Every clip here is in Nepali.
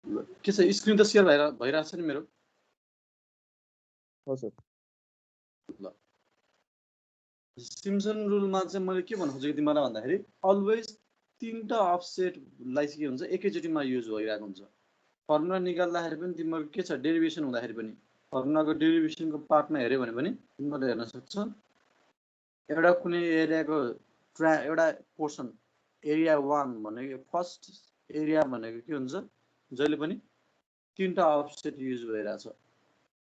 के छ स्क्रिन त शेयर भइरहेछ नि मेरो हो सर ल सिम्पसन रुलमा चाहिँ मैले के भन्नु खोजेको तिमीलाई भन्दाखेरि अलवेज तीनटा अफसेटलाई चाहिँ के हुन्छ एकैचोटिमा युज भइरहेको हुन्छ फर्मुला निकाल्दाखेरि पनि तिम्रो के छ डेरिभेसन हुँदाखेरि पनि फर्मुलाको डेरिभेसनको पार्टमा हेर्यो भने पनि तिमीले हेर्न सक्छ एउटा कुनै एरियाको एउटा पोर्सन एरिया 1 भनेको फर्स्ट एरिया भनेको के हुन्छ जहिले पनि तीनटा अफसेट युज भइरहेछ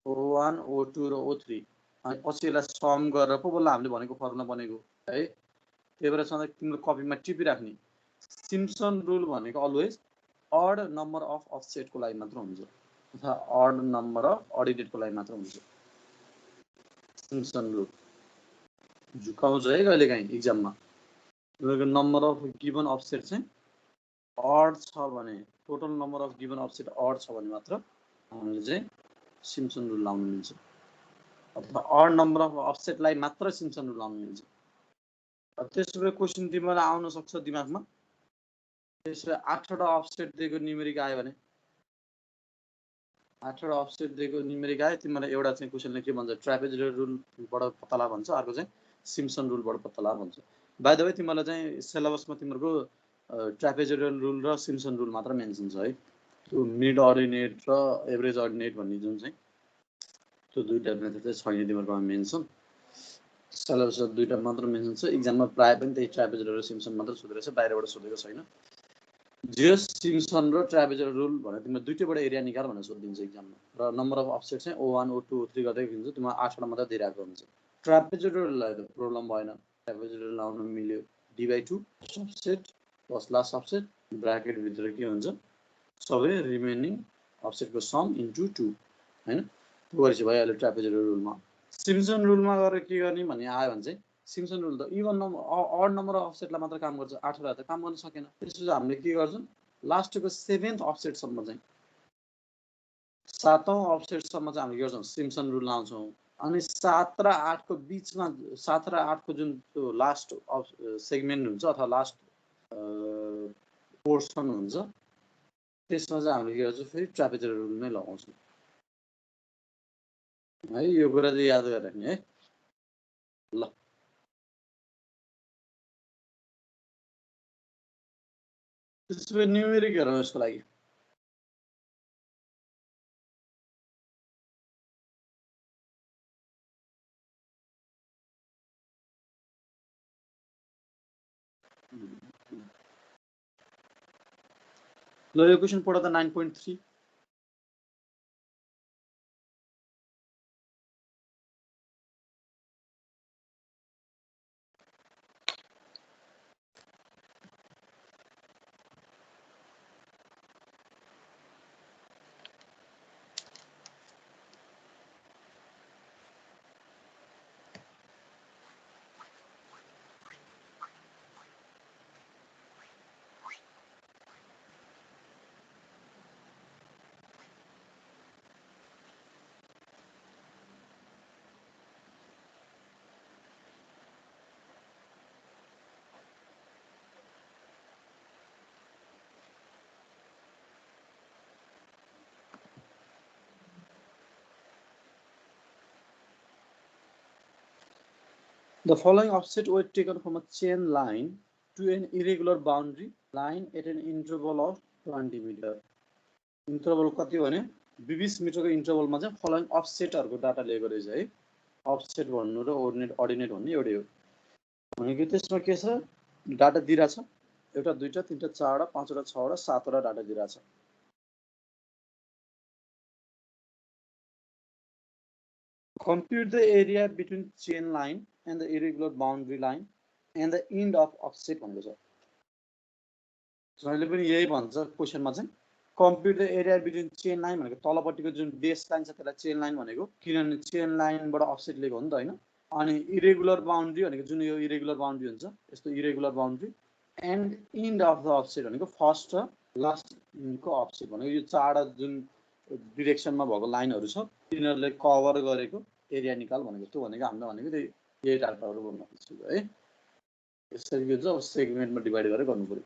O1 O2 र O3 अनि पछि यसलाई सम गरेर पो बल्ल हामीले भनेको फर्मुला बनेको है त्यही भएर सधैँ तिम्रो कपीमा टिपिराख्ने सिम्पसन रुल भनेको अलवेज अड नम्बर अफ अफसेटको लागि मात्र हुन्छ अथवा अड नम्बर अफ अर्डिनेटको लागि मात्र हुन्छ सिम्पसन रुल झुकाउँछ है कहिलेकाहीँ इक्जाममा तिमीहरूको नम्बर अफ गिभन अफसेट चाहिँ अड छ भने total number of given offset odd छ भने मात्र हामीले चाहिँ सिम्पसन रुल लाउनु मिल्छ अथवा अड नम्बर अफ अफसेटलाई मात्र सिम्पसन रुल लाउनु मिल्छ त्यसो भए क्वेसन तिमीलाई आउन सक्छ दिमागमा त्यसो भए 8वटा अफसेट दिएको न्युमेरिक आयो भने 8वटा अफसेट दिएको न्युमेरिक आयो तिमीलाई एउटा चाहिँ क्वेसनले के भन्छ ट्रापेजोइडल रुलबाट पत्ता ला भन्छ अर्को चाहिँ सिम्पसन रुलबाट पत्ता ला भन्छ बाइ द वे तिमीलाई चाहिँ सिलेबसमा तिम्रो ट्रापेजोइडल रुल र सिम्पसन रुल मात्र मेन्सन छ है त्यो मिड अर्डिनेट र एभरेज अर्डिनेट भन्ने जुन चाहिँ त्यो दुईटा मेथड चाहिँ छैन तिमीहरुकोमा मेन्सन सिलेबसमा दुईटा मात्र मेन्सन छ एक्जाममा प्राय पनि त्यही ट्रापेजोइडल र सिम्पसन मात्र सोधेको छ बाहिरबाट सोधेको छैन जियोस सिम्पसन र ट्रापेजोइडल रुल भनेर तिमीले दुईटैबाट एरिया निकाल भनेर सोधिदिन्छ एक्जाममा र नम्बर अफ अफसेट चाहिँ O1 O2 O3 गर्दै दिन्छ तिमीलाई 8वटा मात्र दिइरहेको हुन्छ ट्रापेजोइडललाई त प्रब्लम भएन ट्रापेजोइडल लाउन मिल्यो d/2 subset plus last subset bracket भित्र के हुन्छ सबै रिमेनिङ अफसेटको सम इन्टु 2 हैन त्यो गरेपछि भइहाल्यो ट्रापेजोइडल रुलमा सिम्पसन रुलमा गरेर के गर्ने भन्ने आयो भने चाहिँ सिम्पसन रुल त even number odd number of अफसेटलाई मात्र काम गर्छ 8वटा त काम गर्न सकेन त्यसपछि हामीले के गर्छौं लास्टको 7th अफसेटसम्म चाहिँ 7औं अफसेटसम्म चाहिँ हामीले के गर्छौं सिम्पसन रुल लाउँछौं अनि 7 र 8 को बीचमा 7 र 8 को जुन त्यो लास्ट सेगमेन्ट हुन्छ अथवा लास्ट पोर्सन हुन्छ त्यसमा चाहिँ हामीले के गर्छौं फेरि ट्रापेजोइडल रुल नै लगाउँछौं है यो कुरा चाहिँ याद गरेर राख्ने है ल त्यसपछि न्युमेरिक हेरौँ यसको लागि ल यो क्वेशन पढ त 9.3 The following offset were taken from a chain line to an irregular boundary line at an interval of 20 meter. Interval कति भने 20 मिटरको इन्टरभलमा चाहिँ फलोइङ अफसेटहरुको डाटा लिएको रहेछ है अफसेट भन्नु र अर्डिनेट भन्ने एउटै हो भनेको त्यसमा के छ डाटा दिइराछ एउटा दुईटा तीनटा चारवटा पाँचवटा छवटा सातवटा data दिइराछ compute the area between chain line and the irregular boundary line and the end of offset भनेको छ जहिले पनि यही भन्छ क्वेशनमा चाहिँ compute the area between chain line भनेको तलपट्टिको जुन बेस लाइन छ त्यसलाई चेन लाइन भनेको किनभने चेन लाइनबाट अफसेट लिएको हो नि त हैन अनि इरेगुलर बाउन्ड्री भनेको जुन यो इरेगुलर बाउन्ड्री हुन्छ यस्तो irregular boundary and and of the offset भनेको फर्स्ट र लास्ट को अफसेट भनेको यो चारवटा जुन डिरेक्सनमा भएको लाइनहरु छ तिनीहरुले कभर गरेको एरिया निकाल भनेको त्यो भनेको हामीले भनेको त्यही डाटाहरु भन्नु खोजेको है यसरी के हुन्छ सेगमेन्टमा डिभाइड गरेर गर्नु पर्यो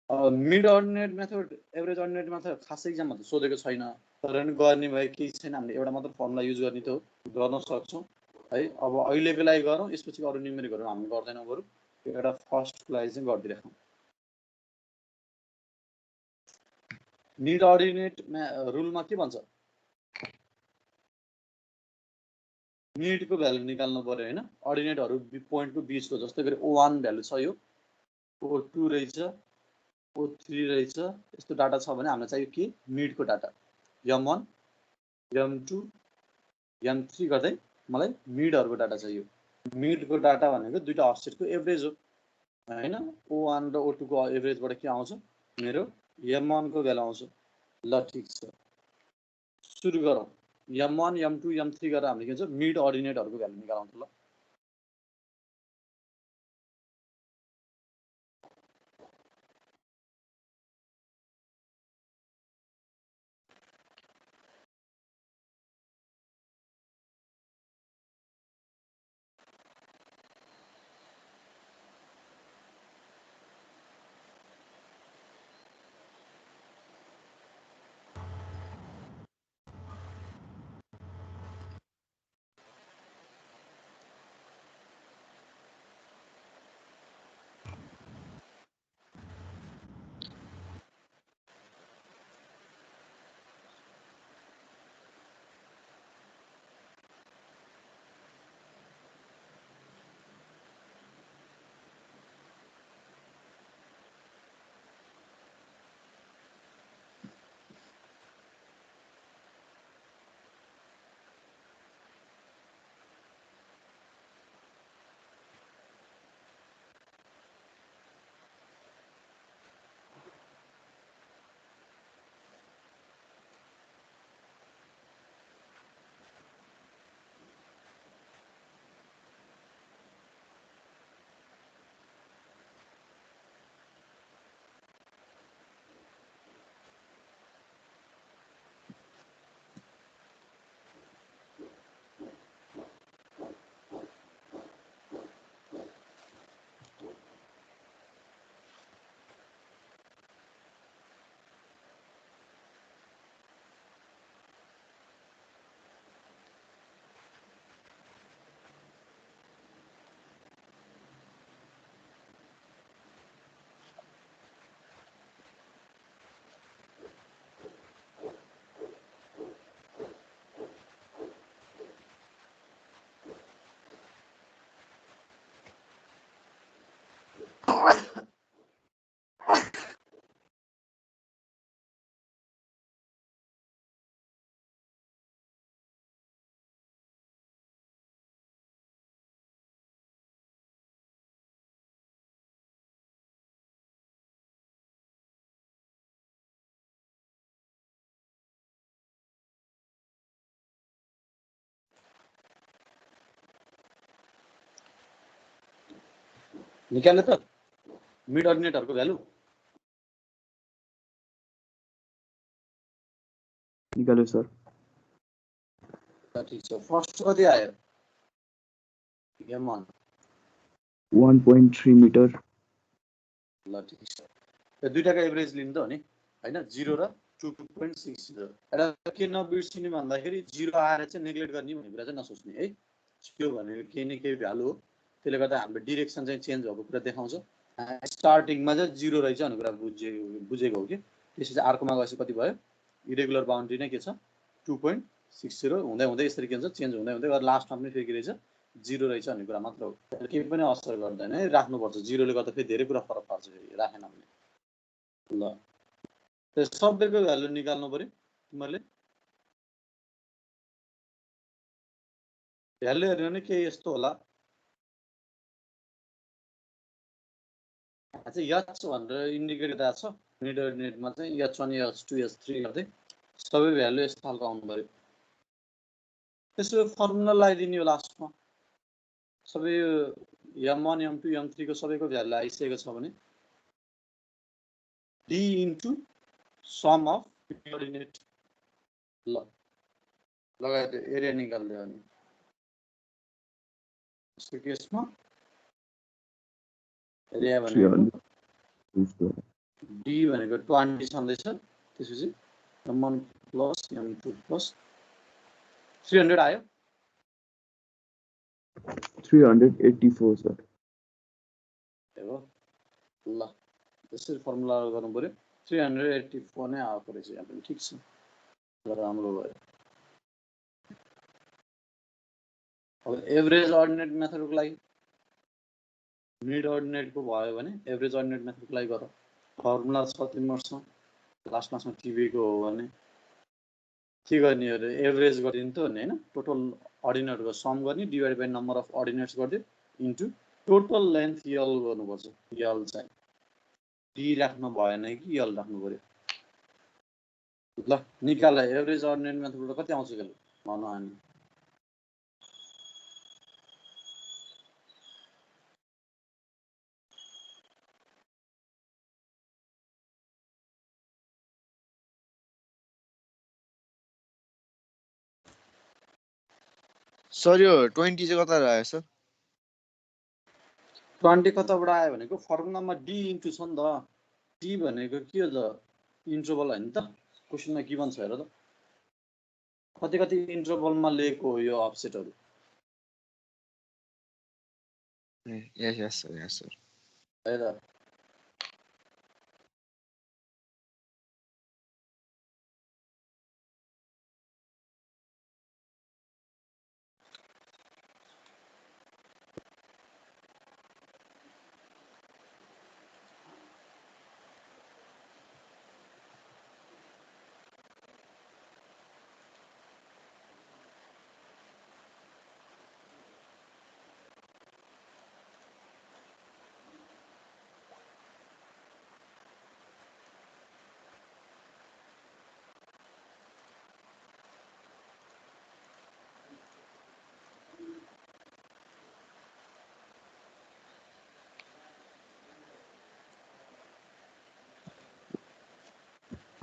मिड अर्डिनेट मेथड एभरेज अर्डिनेटमा त खासै इक्जाममा त सोधेको छैन, तर पनि गर्ने भए केही छैन, हामीले एउटा मात्र फर्मुला युज गर्ने त गर्न सक्छौँ है। अब अहिलेको लागि गरौँ, यसपछि अरू न्युमेरिकहरू हामी गर्दैनौँ, बरु एउटा फर्स्टको लागि चाहिँ गरिदिइराखौँ। मिड अर्डिनेट रुलमा के भन्छ, मिडको भ्यालु निकाल्नु पर्यो होइन, अर्डिनेटहरू पोइन्टको बिचको, जस्तै गरी O1 भ्यालु छ, यो O2 रहेछ, O3 रहेछ, यस्तो डाटा छ भने हामीलाई चाहियो के, मिडको डाटा, M1 M2 M3 गर्दै मलाई मिडहरूको डाटा चाहियो। मिडको डाटा भनेको दुईटा अफसेटको एभरेज हो होइन, O1 र O2 को एभरेजबाट के आउँछ, मेरो M1 को भ्यालु आउँछ। ल ठिक छ, सुरु गरौँ। M1 M2 M3 गरेर हामीले के भन्छ, मिड अर्डिनेटहरूको भ्यालु निकालौँ त। ल निकाल्ने त मिड अर्डिनेटहरूको भ्यालु निकाल्यो सर। ठिक छ, फर्स्ट कति आयो, M1 1.3 मिटर। ल ठिक छ, यो दुईटाको एभरेज लिनु त हो नि होइन, 0 र 2.60। एउटा के नबिर्सिने भन्दाखेरि 0 आएर चाहिँ नेग्लेक्ट गर्ने भन्ने कुरा चाहिँ नसोच्ने है, त्यो भनेको केही न केही भ्यालु हो, त्यसले गर्दा हाम्रो डिरेक्सन चाहिँ चेन्ज भएको कुरा देखाउँछ। स्टार्टिङमा चाहिँ 0 रहेछ भन्ने कुरा बुझेको हो कि, त्यसपछि अर्कोमा गएपछि कति भयो, इरेगुलर बााउन्ड्री नै के छ 2.60 हुँदै हुँदै यसरी के हुन्छ चेन्ज हुँदै हुँदै गएर लास्टमा पनि फेरि के रहेछ 0 रहेछ भन्ने कुरा मात्र हो, केही पनि असर गर्दैन है, राख्नुपर्छ। 0ले गर्दा फेरि धेरै कुरा फरक पर्छ फेरि राखेन भने। ल त्यो सबैको भ्यालु निकाल्नु पर्यो तिमीहरूले, भ्यालु हेर्नु भने के यस्तो होला, चाहिँ H भनेर इन्डिकेट गरिरहेको छ मिड अर्डिनेटमा चाहिँ H1 H2 H3 गर्दै सबै भ्यालु यस्तो खालको आउनु पर्यो। त्यसो फर्मुला लगाइदिने हो लास्टमा, सबै M1 M2 M3 को सबैको भ्यालु आइसकेको छ भने D into sum of mid ordinate. ल लगाइदियो, एरिया निकाल्दियो अनि यसको केसमा एरिया भनेको डी भनेको 20 छँदैछ, त्यसपछि m1 प्लस m2 प्लस 300 आयो 384 सर। हो ल यसरी फर्मुला गर्नु पर्यो 384 नै आएको रहेछ यहाँ पनि ठिक छ राम्रो भयो। अब एभरेज अर्डिनेट मेथडको लागि मिड अर्डिनेटको भयो भने एभरेज अर्डिनेट मेथडको लागि गर फर्मुला छ तिमीहरुसँग लास्ट क्लासमा टिभीको हो भने के गर्ने अरे एभरेज गरिदिनु त नि हैन टोटल अर्डिनेटको सम गर्ने डिवाइड बाइ नम्बर अफ अर्डिनेट्स गर्दै इन्टु टोटल लेन्थ यल गर्नुपर्छ। यल चाहिँ डी राख्नु भएन कि यल राख्नु पर्यो। ल निकाल एभरेज अर्डिनेट मेथडबाट कति आउँछ के भन अनि सर यो 20 चाहिँ कता आयो सर? 20 कताबाट आयो भनेको फर्मुलामा डी इन्टु छ नि त। डी भनेको के हो त इन्टरभल हैन त क्वेशनमा गिभन छ हेर त कति कति इन्टरभलमा लिएको हो यो अफसेटहरु। यस सर हेर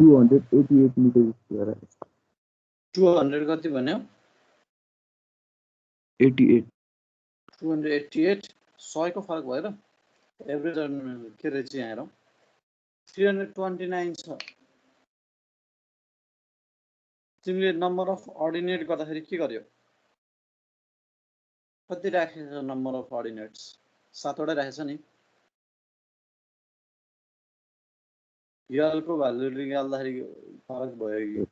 288 मिटर स्क्वायर 200 कति भन्यो 88 288 100 को फरक भएर एभरेज के रहेछ यहाँ हेरौँ 329 छ। तिमीले नम्बर अफ अर्डिनेट गर्दाखेरि के गर्यो कति राखेछ नम्बर अफ अर्डिनेट्स 7 वटा राखेछ नि। यल को भ्यालु निकाल्दाखेरि फरक भयो कि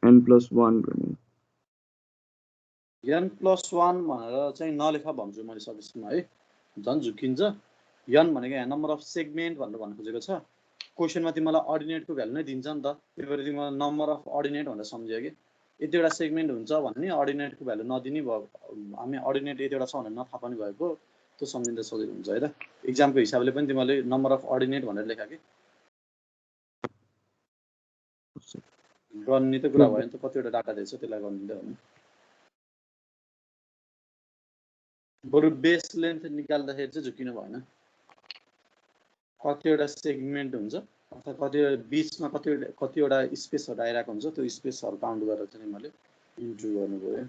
n+1 n+1 भनेर चाहिँ नलेखा भन्छु मैले सजेसनमा है झन् झुकिन्छ। n भनेको यहाँ नम्बर अफ सेगमेन्ट भनेर भन्न खोजेको छ। क्वेशनमा तिमीलाई अर्डिनेटको भ्यालु नै दिन्छ नि त त्यही भएर तिमीलाई नम्बर अफ अर्डिनेट भनेर सम्झ्यो कि यतिवटा सेगमेन्ट हुन्छ भन्ने अर्डिनेटको भ्यालु नदिने भयो हामी अर्डिनेट यतिवटा छ भनेर नथाहा पनि भएको त्यो सम्झिँदा सजिलो हुन्छ है त। एक्जामको हिसाबले पनि तिमीले नम्बर अफ अर्डिनेट भनेर लेखा कि गर्ने त कुरा भयो नि त कतिवटा डाटा दिएछ त्यसलाई गर्ने त हो नि। बरु बेस लेन्थ निकाल्दाखेरि चाहिँ झुकिनु भएन कतिवटा सेगमेन्ट हुन्छ अथवा कतिवटा बीचमा कतिवटा स्पेसहरु आइरहेको हुन्छ त्यो स्पेसहरु काउन्ट गरेर चाहिँ मैले इन्टु गर्नु पर्यो।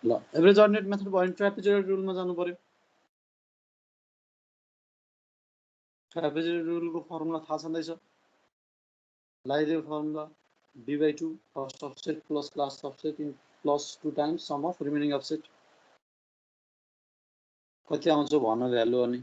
ल एभरेज अर्डिनेट मेथड भयो भने ट्रापेजोइडल रुलमा जानु पर्यो। ट्रापेजोइडल रुलको फर्मुला थाहा छँदैछ लगाइदियो formula b/2 first offset plus last offset in plus 2 times sum of remaining offset कति आउँछ भन भ्यालु अनि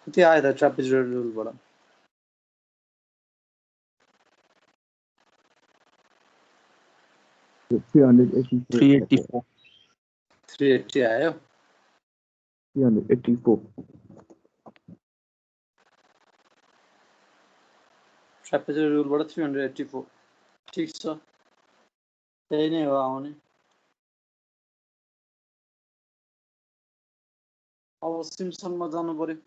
कति आयो त ट्रापेजोइडल रुलबाट 384 380 आयो 384 ट्रापेजोइडल रुलबाट 384 ठीक छ त्यही नै हो आउने अब सिम्पसनमा जानु पर्यो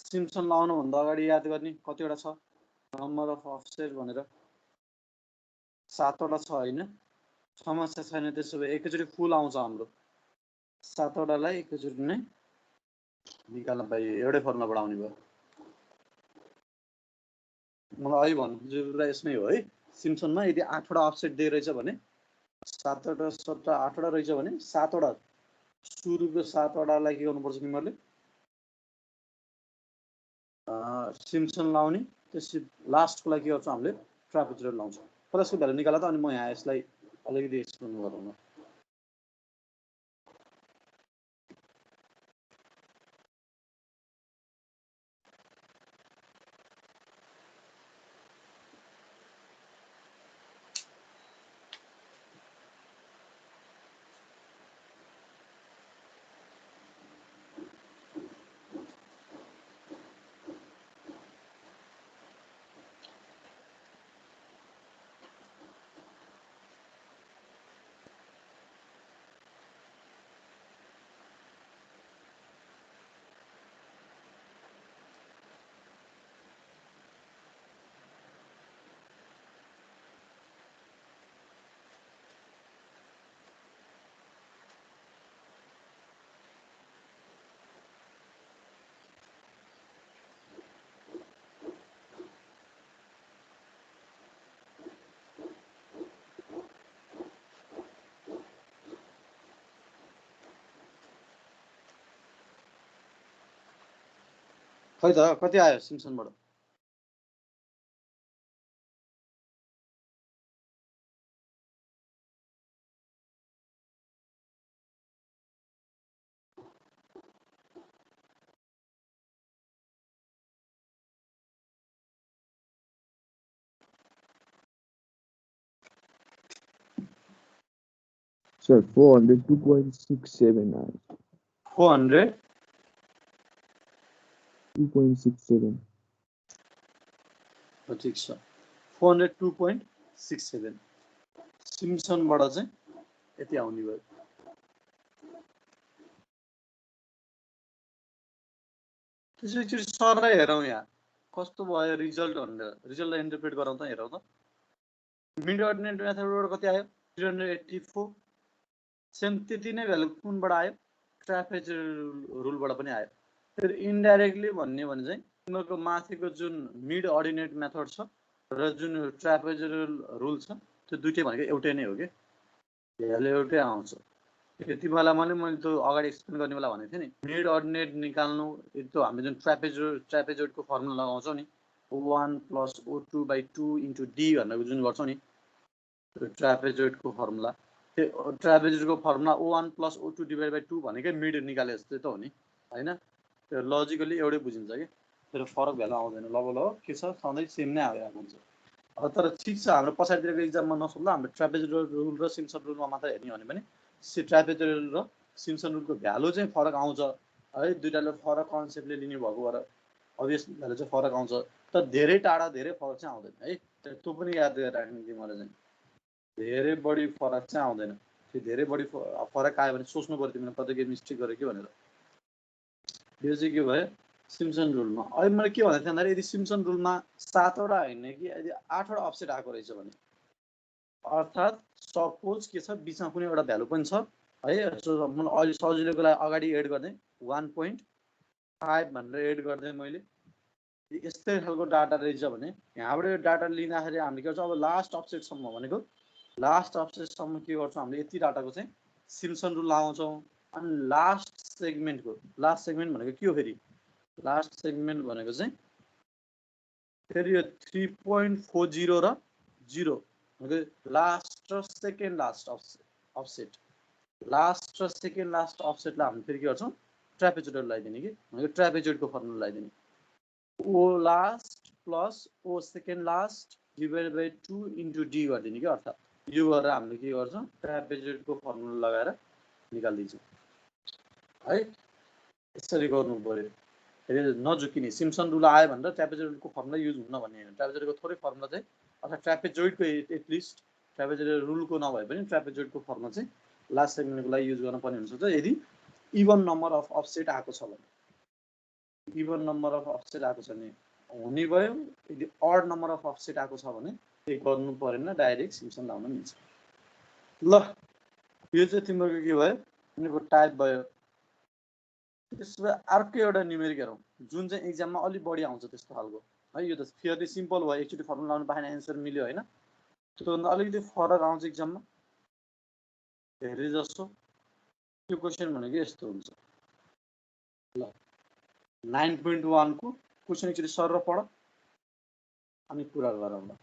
सिम्पसन लाउनु भन्दा अगाडि याद गर्ने कतिवटा छ नम्बर अफ अफसेट भनेर 7 वटा छ हैन समस्या छैन त्यसो भए एकैचोटि फुल आउँछ हाम्रो 7 वटालाई एकैचोटि नै निकाल्न पाइयो एउटै फर्मुलाबाट आउने भयो मलाई अहिले भन्नु जरुरी यसमै हो है सिम्पसनमा यदि 8 वटा अफसेट दिए रहेछ भने 7 वटा सट्टा 8 वटा रहेछ भने 7 वटा सुरुको 7 वटालाई के गर्नुपर्छ तिमीहरूले सिम्पसन लाउने त्यसपछि लास्टको लागि के गर्छ हामीले ट्रापेजोइडल लाउँछ पहिला यसको भ्यालु निकाल त अनि म यहाँ यसलाई अलिकति एक्सप्लेन गरौँ न खै त कति आयो सिम्पसनबाट Sir, 402.67 hours. 400 2.67. ठिक छ 402.67 सिम्पसनबाट चाहिँ यति आउने भयो त्यसपछि सरलाई हेरौँ यहाँ कस्तो भयो रिजल्ट भनेर रिजल्टलाई इन्टरप्रेट गरौँ त हेरौँ त मिड अर्डिनेट मेथडबाट कति आयो 384 सेम त्यति नै भ्यालु कुनबाट आयो ट्रापेजोइडल रुलबाट पनि आयो फेरि इन्डाइरेक्टली भन्ने भने चाहिँ तिमीहरूको माथिको जुन मिड अर्डिनेट मेथड छ र जुन ट्रापेजोइडल रुल छ त्यो दुईटै भनेको एउटै नै हो के भ्यालु एउटै आउँछ तिमीलाई मैले त्यो अगाडि एक्सप्लेन गर्ने बेला भनेको थिएँ नि मिड अर्डिनेट निकाल्नु त्यो हामी जुन ट्रापेजोइडको फर्मुला लगाउँछौँ नि O1 plus O2 by 2 into D भनेर जुन गर्छौ नि त्यो ट्रापेजोइडको फर्मुला त्यो ट्रापेजोइडको formula O1 plus O2 divided by 2 भनेकै मिड निकाले जस्तै त हो नि हैन त्यो लजिकली एउटै बुझिन्छ के तर फरक भ्यालु आउँदैन ल के छ सधैँ सेम नै आइरहेको हुन्छ तर ठिक छ हाम्रो पछाडितिरको एक्जाममा नसोध्ला हाम्रो ट्रापेजोइड रुल र सिम्पसन रुलमा मात्र हेर्ने हो भने ट्रापेजोइड र सिम्पसन रुलको भ्यालु चाहिँ फरक आउँछ है दुईटाले फरक कन्सेप्टले लिने भएको भएर अभियसली भ्यालु चाहिँ फरक आउँछ तर धेरै टाढा धेरै फरक चाहिँ आउँदैन है त्यो पनि याद गरेर राख्नु कि मलाई चाहिँ धेरै बढी फरक चाहिँ आउँदैन त्यो धेरै बढी फरक आयो भने सोच्नु पर्यो तिमीले कतै के मिस्टेक गरे कि भनेर यो चाहिँ के भयो सिम्पसन रुलमा अहिले मैले के भन्दै थिएँ भन्दाखेरि यदि सिम्पसन रुलमा 7 वटा हैन कि यदि 8 वटा अफसेट आएको रहेछ भने अर्थात् सपोज के छ बीचमा कुनै एउटा भ्यालु पनि छ है मैले अहिले सजिलोको लागि अगाडि एड गर्दै 1.5 भनेर एड गर्दै मैले यस्तै खालको डाटा रहेछ भने यहाँबाट यो डाटा लिँदाखेरि हामीले के गर्छौँ अब लास्ट अफसेटसम्म भनेको लास्ट अफसेटसम्म के गर्छौँ हामीले यति डाटाको चाहिँ सिम्पसन रुल लगाउँछौँ अनि लास्ट सेगमेन्ट भनेको के हो फेरि लास्ट सेगमेन्ट भनेको चाहिँ फेरि यो 3.40 र 0 भनेको लास्ट र सेकेन्ड लास्ट अफसेट लास्ट र सेकेन्ड लास्ट अफसेटलाई हामीले फेरि के गर्छौँ ट्रापेजोइड लगाइदिने कि भनेको ट्रापेजोइडको फर्मुला लगाइदिने O last plus O second last divided by 2 into D गरिदिने कि अर्थात् यो गरेर हामीले के गर्छौँ ट्रापेजोइडको फर्मुला लगाएर निकाल्दिन्छौँ है यसरी गर्नु पर्यो फेरि नझुकिने सिम्पसन रुल आयो भनेर ट्रापेजोइडको फर्मुला युज हुन्न भन्ने हैन ट्रापेजोइडको थोरै फर्मुला चाहिँ अर्थात् ट्रापेजोइडको एटलिस्ट ट्रापेजोइड रुलको नभए पनि ट्रापेजोइडको फर्मुला चाहिँ लास्ट सेगमेन्टको लागि युज गर्न पर्ने हुन्छ त यदि इभन नम्बर अफ अफसेट आएको छ भने इभन नम्बर अफ अफसेट आएको छ भने हुने भयो यदि अड नम्बर अफ अफसेट आएको छ भने त्यही गर्नु परेन डाइरेक्ट सिम्पसन लाउन मिल्छ ल यो चाहिँ तिम्रो के भयो तिम्रो टाइप भयो त्यसो अर्को एउटा न्युमेरिक हेरौँ जुन चाहिँ एक्जाममा अलि बढी आउँछ त्यस्तो खालको है यो त फेरि सिम्पल भयो एकचोटि फर्मुला लाउनु पाएन एन्सर मिल्यो हैन त्योभन्दा अलिकति फरक आउँछ एक्जाममा धेरै जसो त्यो क्वेसन भनेको यस्तो हुन्छ ल 9.1 को क्वेसन एकचोटि सर पढ अनि कुरा गरौँ ल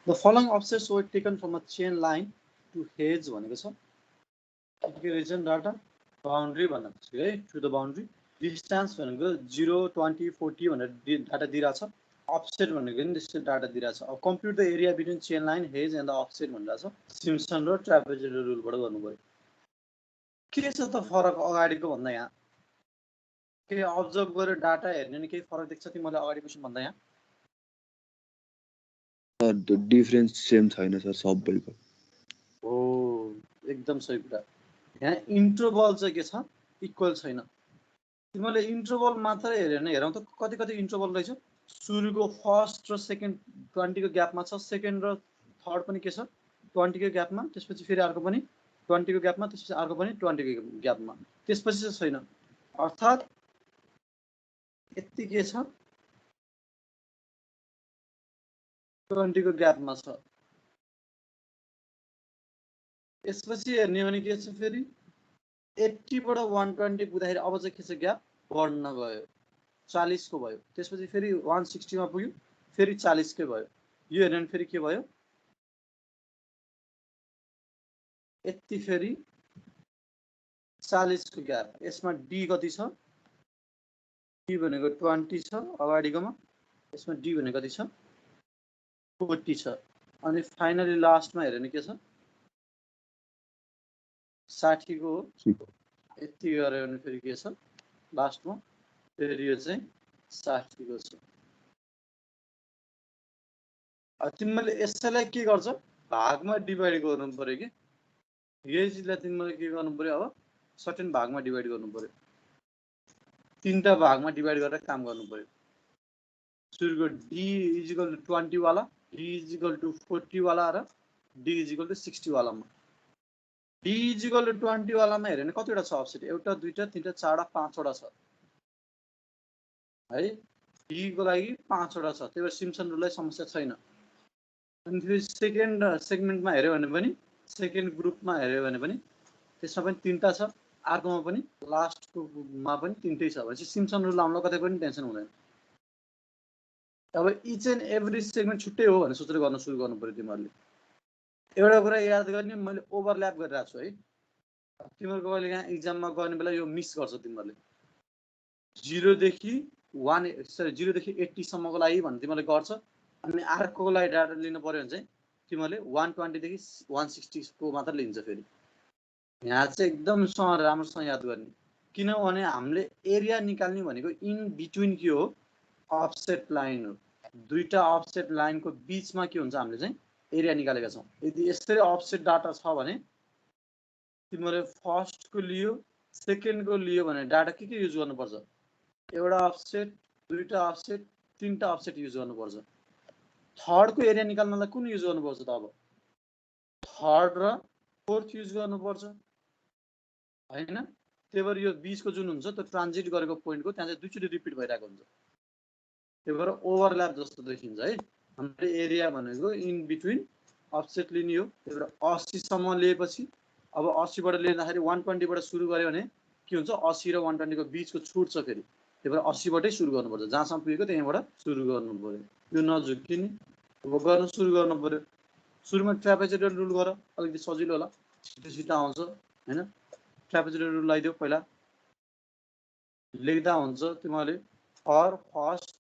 The following offsets were taken from a chain line to heads भनेको छ region data boundary भनेको छ है to the boundary distance भनेको 0 20 40 भनेर डाटा दिइरा छ offset भनेको नि त्यस्तो डाटा दिइरा छ अब compute the area between chain line hedge and the offset भनेर छ सिम्पसन र ट्रापेजोइड रुलबाट गर्नु पर्यो के छ त फरक अगाडिको भन्दा यहाँ के अब्जर्भ गरेर डाटा हेर्ने नि केही फरक देख्छ तिमीले अगाडि क्वेशन भन्दा यहाँ The difference same छैन सर सबैको हो एकदम सही कुरा यहाँ इन्टरभल चाहिँ के छ इक्वल छैन तिमीले इन्टरभल मात्रै हेरेन, हेरौँ त कति कति इन्टरभल रहेछ। सुरुको फर्स्ट र सेकेन्ड 20 को ग्यापमा छ, सेकेन्ड र थर्ड पनि के छ 20 को ग्यापमा, त्यसपछि फेरि अर्को पनि 20 को ग्यापमा, त्यसपछि अर्को पनि 20 को ग्यापमा, त्यसपछि चाहिँ छैन। अर्थात् यति के छ 20 को ग्यापमा छ। यसपछि हेर्ने भने के छ फेरि 80 बाट 120 पुग्दाखेरि अब चाहिँ के छ ग्याप बढ्न गयो, 40 को भयो, त्यसपछि फेरि 160 मा पुग्यो, फेरि 40 कै भयो। यो हेर्ने फेरि के भयो यति फेरि 40 को ग्याप। यसमा डी कति छ, डी भनेको 20 छ अगाडिकोमा, यसमा डी भनेको कति छ 40 छ। अनि फाइनली लास्टमा हेर्ने के छ 60 को यति गऱ्यो भने फेरि के छ लास्टमा फेरि यो चाहिँ 60 को छ। तिमीले यसैलाई के गर्छ भागमा डिभाइड गर्नु पर्यो कि यही चिजलाई तिमीले के गर्नु पर्यो अब सर्टेन भागमा डिभाइड गर्नु पर्यो, 3टा भागमा डिभाइड गरेर काम गर्नु पर्यो। सुरुको डी इजिकल टु 20 वाला, डी इजिकल टु 40 वाला र डी इजिकल टु 60 वालामा। डी इजिकल टु 20 वालामा हेर्यो भने कतिवटा छ अफसेट, एउटा दुईटा तीनटा चारवटा पाँचवटा छ है। डी को लागि 5वटा छ, त्यही भएर सिम्पसन रुललाई समस्या छैन। अनि फेरि सेकेन्ड सेगमेन्टमा हेर्यो भने पनि, सेकेन्ड ग्रुपमा हेर्यो भने पनि त्यसमा पनि 3टा छ, अर्कोमा पनि लास्टकोमा पनि 3टै छ भनेपछि सिम्पसन रुल आउनलाई कतै पनि टेन्सन हुँदैन। अब इच एन्ड एभ्री सेगमेन्ट छुट्टै हो भनेर सोचेर गर्न सुरु गर्नु पर्यो तिमीहरूले। एउटा कुरा याद गर्ने, मैले ओभरल्याप गरिरहेको छु है, तिमीहरूको कहिले यहाँ इक्जाममा गर्ने बेला यो मिस गर्छ तिमीहरूले। 0 देखि 80 सम्मको लागि भने तिमीले गर्छ, अनि अर्कोको लागि डाटा लिनु पर्यो भने चाहिँ तिमीले 120 देखि 160 को मात्र लिन्छ। फेरि यहाँ चाहिँ एकदम राम्रोसँग याद गर्ने, किनभने हामीले एरिया निकाल्ने भनेको इन बिट्विन के हो अफसेट लाइन हो। दुईटा अफसेट लाइनको बीचमा के हुन्छ हामीले चाहिँ एरिया निकालेका छौँ। यदि यसरी अफसेट डाटा छ भने तिमीले फर्स्टको लियो सेकेन्डको लियो भने डाटा के युज गर्नुपर्छ, एउटा अफसेट दुईटा अफसेट 3टा अफसेट युज गर्नुपर्छ। थर्डको एरिया निकाल्नलाई कुन युज गर्नुपर्छ त अब थर्ड र फोर्थ युज गर्नुपर्छ हैन। त्यही भएर यो बीचको जुन हुन्छ त्यो ट्रान्जिट गरेको पोइन्टको त्यहाँ चाहिँ दुईचोटि रिपिट भइरहेको हुन्छ, त्यही भएर ओभरल्याप जस्तो देखिन्छ है। हाम्रो एरिया भनेको इन बिट्विन अफसेट लिने हो। त्यही भएर 80 सम्म लिएपछि अब 80 बाट लिँदाखेरि 120 बाट सुरु गर्यो भने के हुन्छ 80 र 120 को बीचको छुट छ फेरि, त्यही भएर 80 बाटै सुरु गर्नुपर्छ, जहाँसम्म पुगेको त्यहीँबाट सुरु गर्नु पर्यो। यो नझुक्किने अब गर्न सुरु गर्नु पर्यो। सुरुमा ट्रापेजोइडल रुल गर, अलिकति सजिलो होला, छिटो छिटो आउँछ हैन। ट्रापेजोइडल रुल लगाइदेऊ, पहिला लेख्दा हुन्छ तिमीले फर फर्स्ट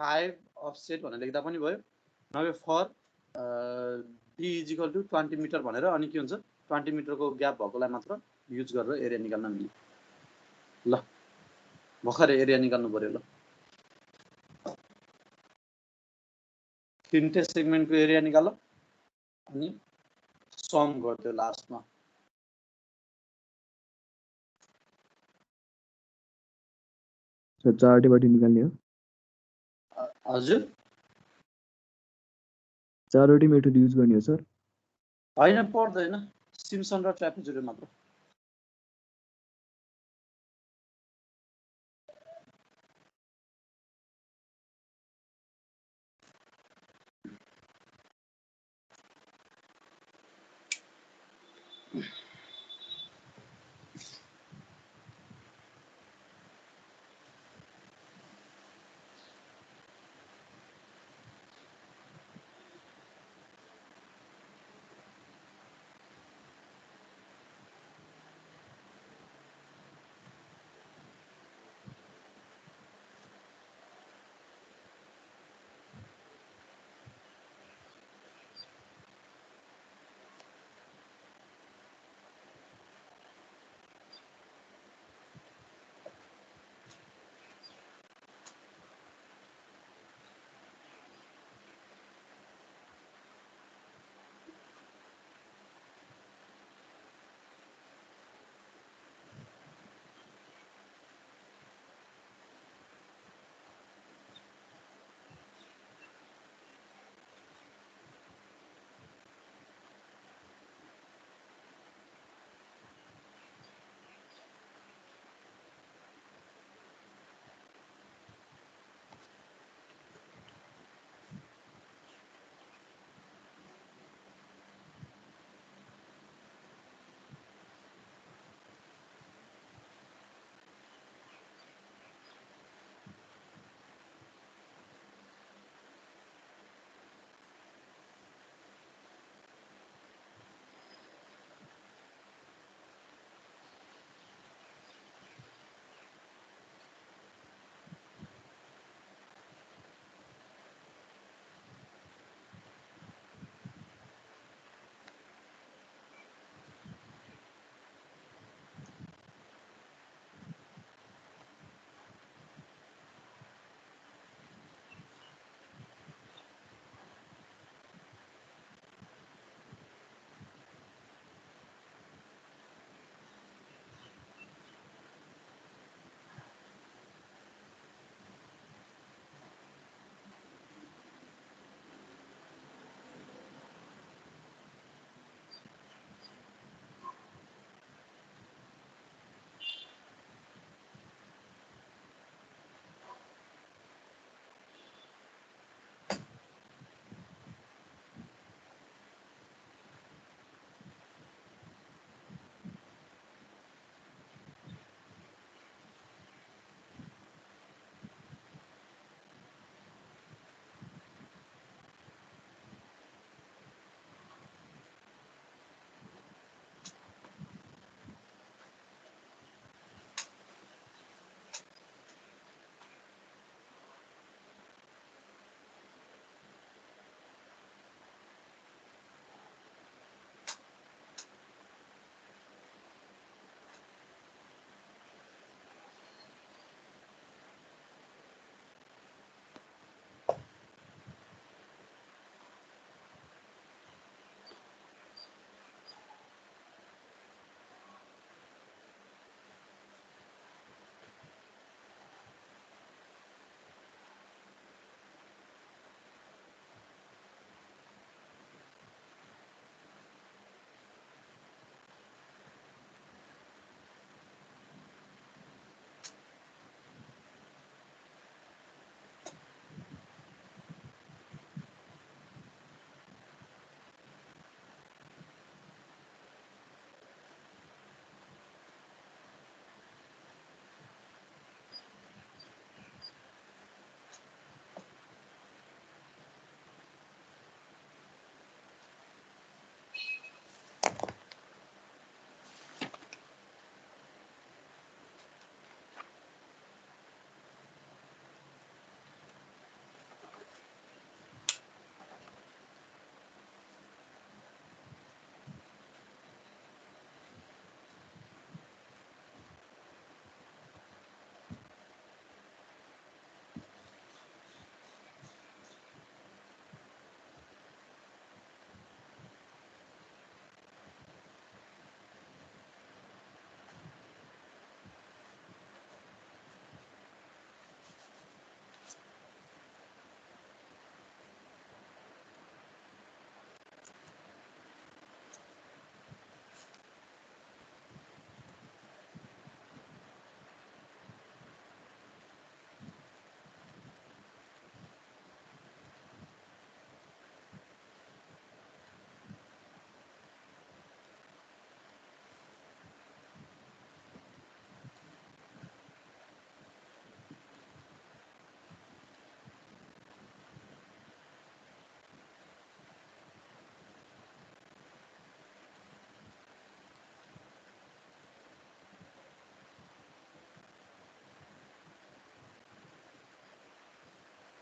5 अफसेट भनेर लेख्दा पनि भयो, नभए for D equal to 20 metre भनेर, अनि के हुन्छ 20 मिटरको ग्याप भएकोलाई मात्र युज गरेर एरिया निकाल्न मिल्यो। ल भर्खर एरिया निकाल्नु पर्यो। ल 3टे सेगमेन्टको एरिया निकाल अनि सम गरिदियो लास्टमा। सर 4वटैबाट निकाल्ने हो? हजुर 4वटै मेथड युज गर्ने हो सर? होइन पर्दैन, सिम्पसन र ट्रापेजोइडल मात्र।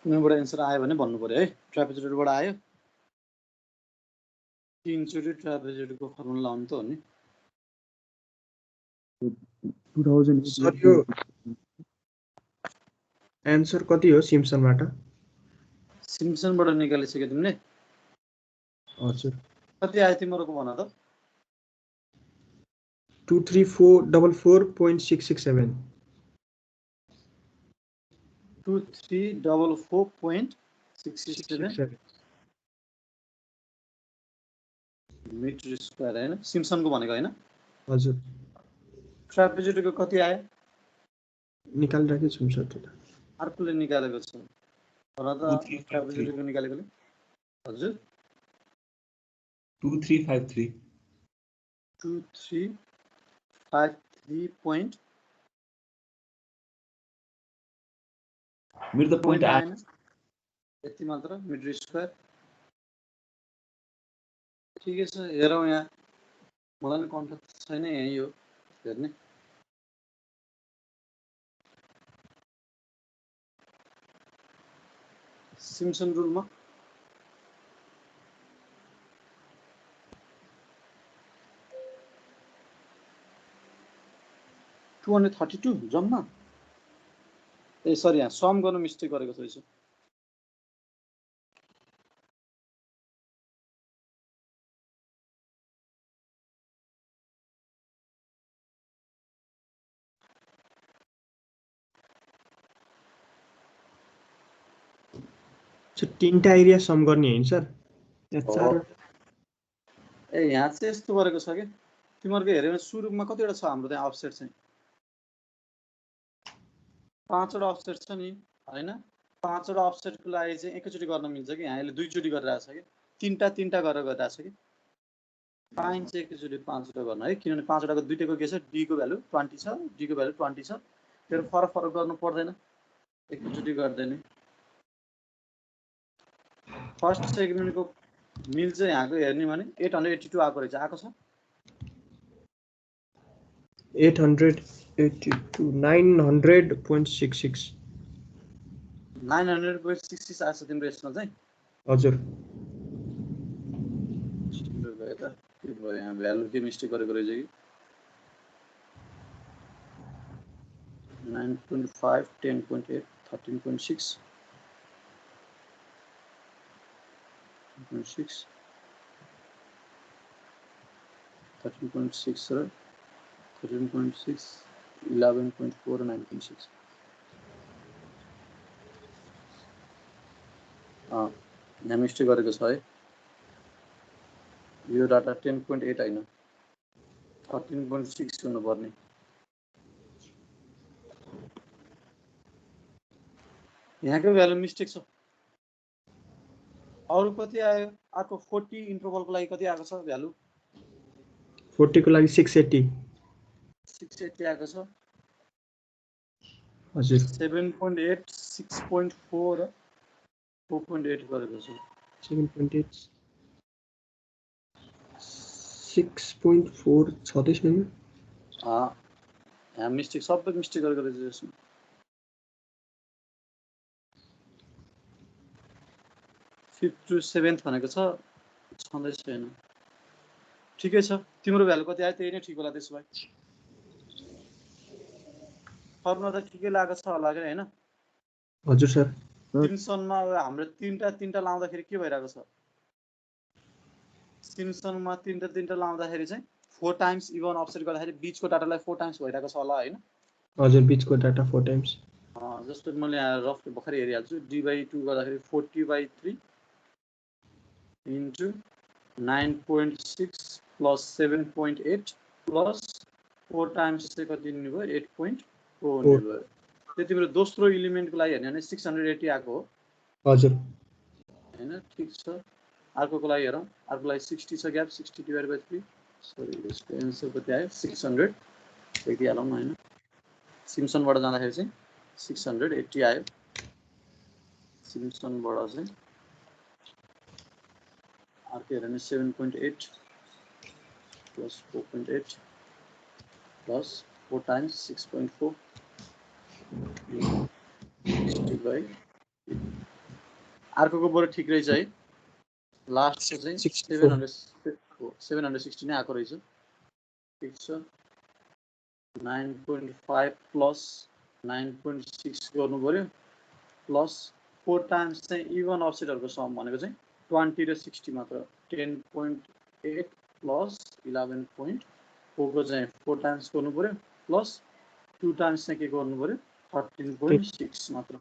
कुनैबाट एन्सर आयो भने भन्नु पर्यो है। ट्रापेजोइडबाट आयो 3 चोटि ट्रापेजोइडको फर्मुला लाउनु त हो नि। 2008 सर यो एन्सर कति हो सिम्पसनबाट? सिम्पसनबाट निकालिसक्यो तिमीले? हजुर कति आयो तिम्रो भन त। 23444.667 2344.667 मिटर स्क्वायर हैन? सिम्पसनको भनेको हैन? हजुर ट्रापेजोइडको कति आयो? निकालिराखेको छु सर त्यो त। अर्कोले निकालेको छ। भन त ट्रापेजोइडको निकालेकोले। हजुर 2353 2353 point मेरो त point पोइन्ट आएन यति मात्र मिटर स्क्वायर। ठिकै छ हेरौँ यहाँ। मलाई नि कन्ट्याक्ट छैन यही हो हेर्ने। सिम्पसन रुलमा 232 जम्मा। ए सरी यहाँ सम गर्न मिस्टेक गरेको रहेछु। तीनटा एरिया सम गर्ने हैन सर? ए यहाँ चाहिँ यस्तो गरेको छ कि तिमीहरूको हेऱ्यो भने सुरुमा कतिवटा छ हाम्रो त्यहाँ अफसेट चाहिँ 5वटा अफसेट छ नि हैन? 5वटा अफसेटको लागि चाहिँ एकैचोटि गर्न मिल्छ कि यहाँ यसले दुईचोटि गरिरहेछ कि तीनटा गरेर गरिरहेछ कि पाइन्छ एकैचोटि 5वटा गर्न है। किनभने 5वटाको दुईटैको के छ d को भ्यालु 20 छ d को भ्यालु 20 छ। फेरि फरक गर्नु पर्दैन एकैचोटि गर्दैन। फर्स्ट सेगमेन्टको मिल चाहिँ यहाँको हेर्ने भने 882 आएको रहेछ। आएको छ 882 900.66 900.66 आएको छ तिम्रो यसमा चाहिँ। हजुर यहाँ भ्यालु के मिस्टेक गरेको रहेछ कि 9.5 10.8 13.6 13.6 र 13.6 11.4 र 9.6 यहाँ मिस्टेक गरेको छ है। यो डाटा 10.8 हैन 13.6 हुनुपर्ने। यहाँको भ्यालु मिस्टेक छ। अरु कति आयो? अर्को 40 इन्टरभलको लागि कति आएको छ भ्यालु? 40 को लागि 680 आएको छ। हजुर 7.8 6.4 र 4.8 गरेको छ। 7.8 6.4 छदैछ नि। यहाँ मिस्टेक सबै मिस्टेक गरेको रहेछ यसमा। फिफ्थ टु सेभेन्थ भनेको छ छँदै छैन। ठिकै छ तिम्रो भ्यालु कति आयो त्यही नै ठिक होला त्यसो भए। फर्मुला त ठिकै लागेको छ होला के हैन? हजुर सर। सिम्पसनमा हाम्रो तीनटा लाउँदाखेरि के भइरहेको छ? सिम्पसनमा तीनटा लाउँदाखेरि चाहिँ 4 टाइम्स इभन अफसेट गर्दाखेरि बीचको डाटालाई 4 टाइम्स भइरहेको छ होला हैन? हजुर बीचको डाटा 4 टाइम्स। जस्तो मैले यहाँ रफली भर्खरै हेरिहाल्छु d/2 गर्दाखेरि 40/3 into 9.6 plus 7.8 plus 4 times चाहिँ कति हुने भयो 8.4 हुने भयो। त्यो तिम्रो दोस्रो एलिमेन्टको लागि हेर्ने भने 680 आएको हो। हजुर हैन ठीक छ। अर्कोको लागि हेरौँ। अर्को लागि 60 छ ग्याप 60/3 सरी यसको एन्सर कति आयो 600 लेखिहालौँ हैन। सिम्पसनबाट जाँदाखेरि चाहिँ 680 आयो। सिम्पसनबाट चाहिँ अर्को हेर्ने 7.8 plus 4.8 plus 4 times 6.4 60/8 अर्कोको बरु ठिक रहेछ है लास्टको चाहिँ 760 नै आएको रहेछ ठिक छ 9.5 प्लस 9.6 गर्नु पर्यो प्लस 4 टाइम्स चाहिँ इभन अफसेटहरुको सम भनेको चाहिँ 20 र 60 मात्र 10.8 प्लस 11.4 को चाहिँ 4 टाइम्स गर्नु पर्यो प्लस 2 टाइम्स चाहिँ के गर्नु पर्यो 13.6 मात्र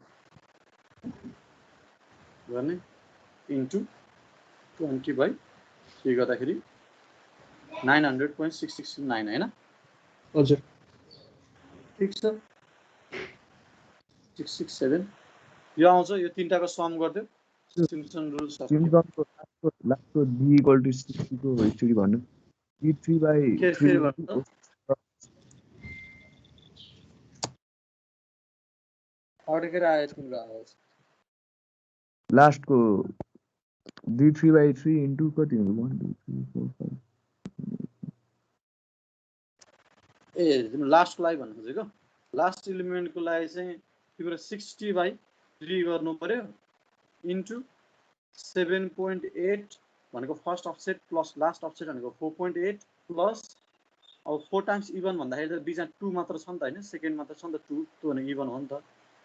गर्ने इन्टु 20/3 गर्दाखेरि 900.669 हैन हजुर ठीक छ 667 यो आउँछ यो तीनटाको सम गर्दियो सिम्पसन रुल सिम्पसनको लास्टको d = 60 को हिस्ट्री भन्नु d3/3 अड्केर आयो तिम्रो आवाज लास्टको d3/3 इन्टु कति हुन्छ 1 2 3 4 5 ए तिम्रो लास्टको लागि भन्नु खोजेको लास्ट एलिमेन्टको लागि चाहिँ तिम्रो 60/3 गर्नु पर्यो इन्टु 7.8 भनेको first offset plus last offset भनेको 4.8 प्लस अब 4 टाइम्स इभन भन्दाखेरि त बीचमा 2 मात्र छ नि त हैन सेकेन्ड मात्र छ नि त 2 भनेको इभन हो नि त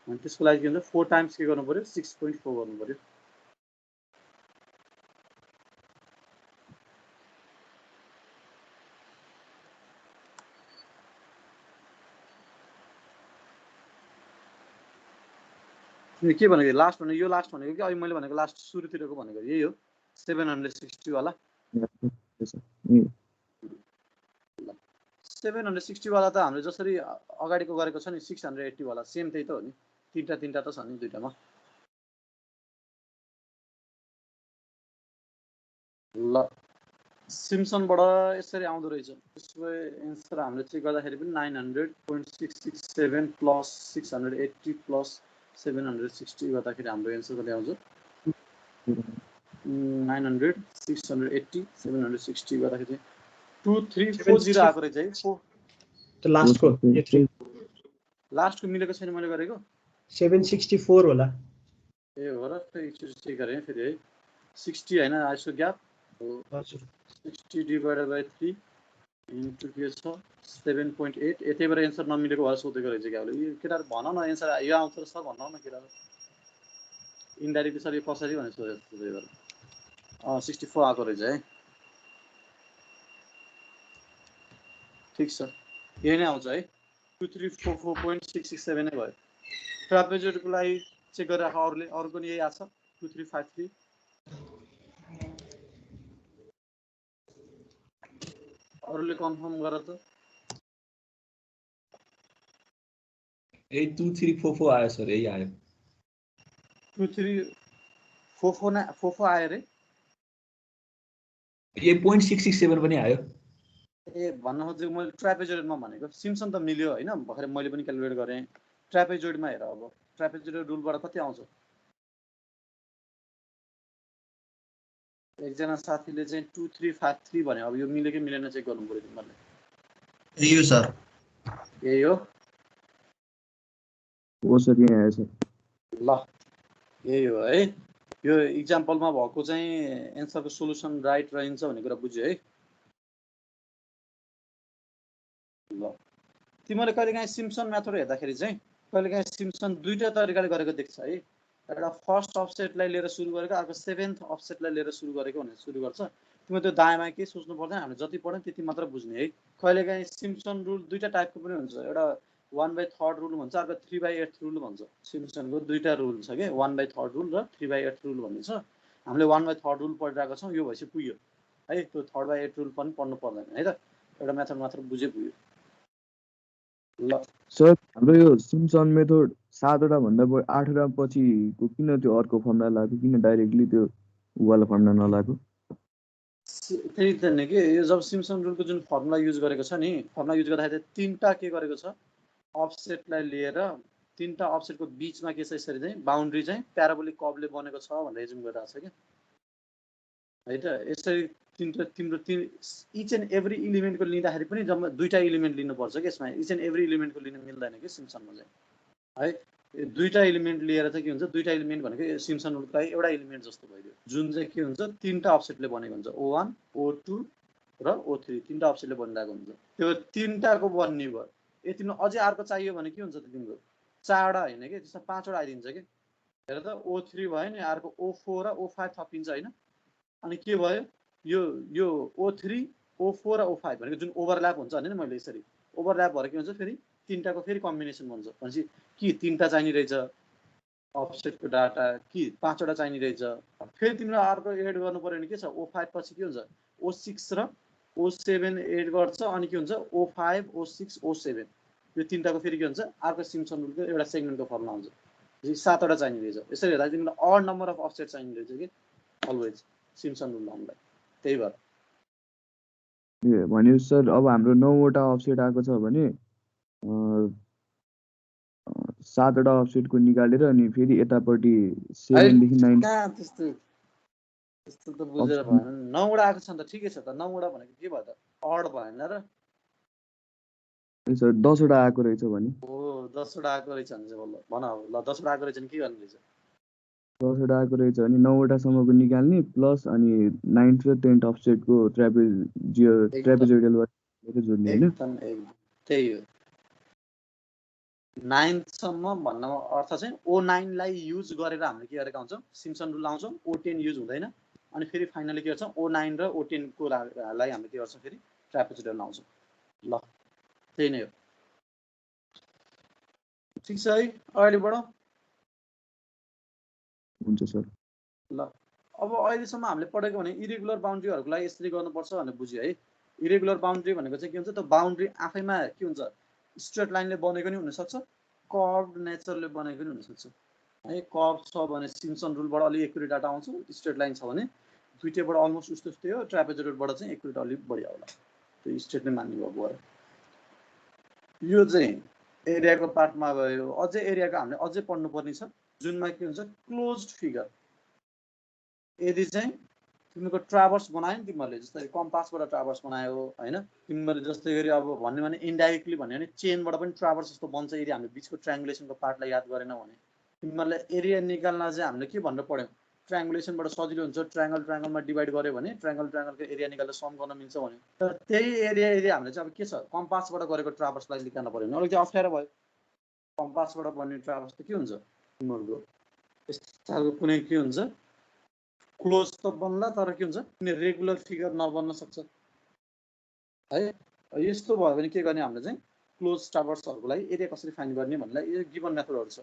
अनि त्यसको लागि के हुन्छ 4 टाइम्स के गर्नु पर्यो 6.4 गर्नु पर्यो के भनेको लास्ट भनेको यो लास्ट भनेको कि अहिले मैले भनेको लास्ट सुरुतिरको भनेको यही हो 760 वाला 760 वाला त हामीले जसरी अगाडिको गरेको छ नि 680 वाला सेम त्यही त हो नि तीनटा त छ नि दुईटामा ल सिम्पसनबाट यसरी आउँदो रहेछ त्यसको एन्सर हामीले चेक गर्दाखेरि पनि 900.667 प्लस 680 प्लस 760 गर्दाखेरि हाम्रो एन्सर कति आउँछ 900 680 760 गर्दाखेरि 2340 आएको रहेछ है त लास्टको मिलेको छैन मैले गरेको 764 होला ए हो र एकचोटि चेक गरेँ फेरि है 60 हैन आइसो ग्याप हो हजुर 60 डिभाइडेड बाइ 3 इन्टु के छ 7.8 यतैबाट एन्सर नमिलेको भएर सोधेको रहेछ क्या यो केटाहरु भन न एन्सर यो आउँछ र सर भन्न न केटाहरु इन्डाइरेक्टली सर यो कसरी भने सोधेको त्यही भएर 64 आएको रहेछ है ठीक छ यही नै आउँछ है 2344.667 नै भयो ट्रापेजोइडको लागि चेक गरेर राख अरुले अरु पनि यही आछ 2353 अरुले कन्फर्म गर त 2344 आयो सर यही आयो 2344 आयो रे ये 0.667 पनि आयो ए भन्न खोजेको मैले ट्रापेजोइडमा भनेको सिम्पसन त मिल्यो हैन भर्खर मैले पनि क्याल्कुलेट गरेँ ट्रापेजोइडमा हेर अब ट्रापेजोइड रुलबाट कति आउँछ एकजना साथीले चाहिँ 2353 भन्यो अब यो मिल्यो कि मिलेन चेक गर्नु पर्यो तिमीहरुले यही हो सर यही हो सर यहाँ आएछ ल यही हो है यो एक्जाम्पलमा भएको चाहिँ एन्सरको सोलुसन राइट रहन्छ भन्ने कुरा बुझ्यो है ल तिमीले कहिलेकाहीँ सिम्पसन मेथड हेर्दाखेरि चाहिँ कहिलेकाहीँ सिम्पसन दुईटा तरिकाले गरेको देख्छ है एउटा फर्स्ट अफसेटलाई लिएर सुरु गरेको अर्को सेभेन्थ अफसेटलाई लिएर सुरु गरेको भनेर सुरु गर्छ तिमी त्यो दायाँमा के सोच्नु पर्दैन हामीले जति पढ्यौं त्यति मात्र बुझ्ने है कहिलेकाहीँ सिम्पसन रुल दुईटा टाइपको पनि हुन्छ एउटा 1/3 रुल भन्छ अर्को 3/8 रुल भन्छ सिम्पसनको दुईटा रुल छ के 1/3 रुल र 3/8 रुल भन्ने छ हामीले 1/3 रुल पढिरहेको छौं यो भएपछि पुग्यो है त्यो 3/8 रुल पनि पढ्नु पर्दैन है त एउटा मेथड मात्र बुझे पुग्यो ल सर हाम्रो यो सिम्पसन मेथड 7 वटा भन्दा बढी 8 वटा पछिको किन त्यो अर्को फर्मुला लाग्यो किन डाइरेक्टली त्यो वाला फर्मुला नलाग्यो त्यही त नि के यो जब सिम्पसन रुलको जुन फर्मुला युज गरेको छ नि फर्मुला युज गर्दाखेरि तीनटा के गरेको छ अफसेटलाई लिएर तीनटा अफसेटको बीचमा के छ यसरी चाहिँ बाउन्ड्री चाहिँ प्याराबोलिक कर्वले बनेको छ भनेर एजुम गरिरहेको छ के है त यसरी तिम्रो इच एन्ड एभ्री एलिमेन्टको लिँदाखेरि पनि जम्मा दुईटा एलिमेन्ट लिनुपर्छ के यसमा इच एन्ड एभ्री एलिमेन्टको लिन मिल्दैन के सिम्पसनमा चाहिँ है दुईटा एलिमेन्ट लिएर चाहिँ के हुन्छ, दुईटा एलिमेन्ट भनेको सिम्पसन रुलको लागि एउटा एलिमेन्ट जस्तो भइदियो, जुन चाहिँ के हुन्छ तीनटा अफसेटले बनेको हुन्छ, O1 O2 र O3 तीनटा अफसेटले बनिरहेको हुन्छ। त्यो तीनटाको बन्ने भयो। तिमीलाई अझै अर्को चाहियो भने के हुन्छ त तिम्रो चारवटा होइन कि त्यसमा पाँचवटा आइदिन्छ कि। हेर त O3 भयो नि, अर्को O4 र O5 थपिन्छ होइन। अनि के भयो यो O3 O4 र O5 भनेको जुन ओभरल्याप हुन्छ भने नि मैले यसरी ओभरल्याप भएर के हुन्छ फेरि तीनटाको फेरि कम्बिनेसन बन्छ। भनेपछि कि तीनटा चाहिने रहेछ अफसेटको डाटा कि पाँचवटा चाहिने रहेछ। फेरि तिमीलाई अर्को एड गर्नु पर्यो भने के छ, O5 पछि के हुन्छ O6 र O7 एड गर्छ। अनि के हुन्छ O5 O6 O7 यो तीनटाको फेरि के हुन्छ अर्को सिम्पसन रुलको एउटा सेगमेन्टको फर्मुला हुन्छ, 7वटा चाहिने रहेछ। यसरी हेर्दा तिमीलाई अड नम्बर अफ अफसेट चाहिने रहेछ कि अलवेज सिम्पसन रुल हामीलाई। त्यही भएर भनेपछि सर अब हाम्रो 9वटा अफसेट आएको छ भने 7वटा अफसेटको निकालेर अनि फेरि यतापट्टि 7 देखि 9 कहाँ त्यस्तो त बुझेर भएन। 9वटा आएको छ नि त ठिकै छ त, 9वटा भनेको के भयो त अड भएन र। सर 10वटा आएको रहेछ भने हो 10वटा आएको रहेछ भने चाहिँ बल्ल भन अब ल 10वटा आएको रहेछ भने के गर्ने रहेछ। 10वटा आएको रहेछ भने 9वटासम्मको निकाल्ने प्लस अनि 9th र 10th अफसेटको ट्रापेजोइडल जोड्ने होइन। एकदम त्यही हो। 9th सम्म भन्नमा अर्थ चाहिँ O9 लाई युज गरेर हामीले के गरेका हुन्छौँ सिम्पसन रुल लाउँछौँ। O10 युज हुँदैन। अनि फेरि फाइनली के गर्छौँ O9 र O10 को लाई हामीले के गर्छौँ फेरि ट्रापेजोइडल लाउँछौँ। ल त्यही नै हो। ठिक छ है, अगाडि बढौँ। हुन्छ सर। ल अब अहिलेसम्म हामीले पढेको भने इरेगुलर बाउन्ड्रीहरूको लागि यसरी गर्नुपर्छ भनेर बुझ्यो है। इरेगुलर बाउन्ड्री भनेको चाहिँ के हुन्छ त बाउन्ड्री आफैमा के हुन्छ स्ट्रेट लाइनले बनेको नि हुनसक्छ, कर्भ नेचरले बनेको नि हुनसक्छ है। कर्भ छ भने सिम्पसन रुलबाट अलिक एक्युरेट डाटा आउँछ, स्ट्रेट लाइन छ भने दुईटैबाट अलमोस्ट उस्तै उस्तै हो। ट्रापेजोइडबाट चाहिँ एक्युरेट अलिक बढिया होला, त्यो स्ट्रेट नै मान्ने भयो भएर। यो चाहिँ एरियाको पार्टमा भयो। अझै एरियाको हामीले अझै पढ्नुपर्ने छ जुनमा के हुन्छ क्लोज्ड फिगर। यदि चाहिँ तिमीको ट्राभर्स बनायो नि तिमीहरूले, जस्तै कम्पासबाट ट्राभर्स बनायो होइन, तिमीहरूले जस्तै गरी अब भन्यो भने इन्डाइरेक्टली भन्यो भने चेनबाट पनि ट्राभर्स जस्तो बन्छ। यदि हामीले बिचको ट्रायङ्गुलेसनको पार्टलाई याद गरेनौँ भने तिमीहरूले एरिया निकाल्न चाहिँ हामीले के भनेर पढ्यौँ, ट्रायङ्गुलेसनबाट सजिलो हुन्छ। ट्रायङ्गलमा डिभाइड गर्यो भने ट्रायङ्गलको एरिया निकालेर सम गर्न मिल्छ भने। तर त्यही एरिया यदि हामीले चाहिँ अब के छ कम्पासबाट गरेको ट्राभर्सलाई निकाल्न पर्यो भने अलिकति अप्ठ्यारो भयो। कम्पासबाट बन्ने ट्राभर्स त के हुन्छ तिमीहरूको यस्तो कुनै के हुन्छ क्लोज त बन्ला तर के हुन्छ कुनै रेगुलर फिगर नबन्न सक्छ है। यस्तो भयो भने के गर्ने हामीले चाहिँ क्लोज ट्राभर्सहरूको लागि एरिया कसरी फाइन्ड गर्ने भन्नेलाई यो गिभन मेथडहरू छ।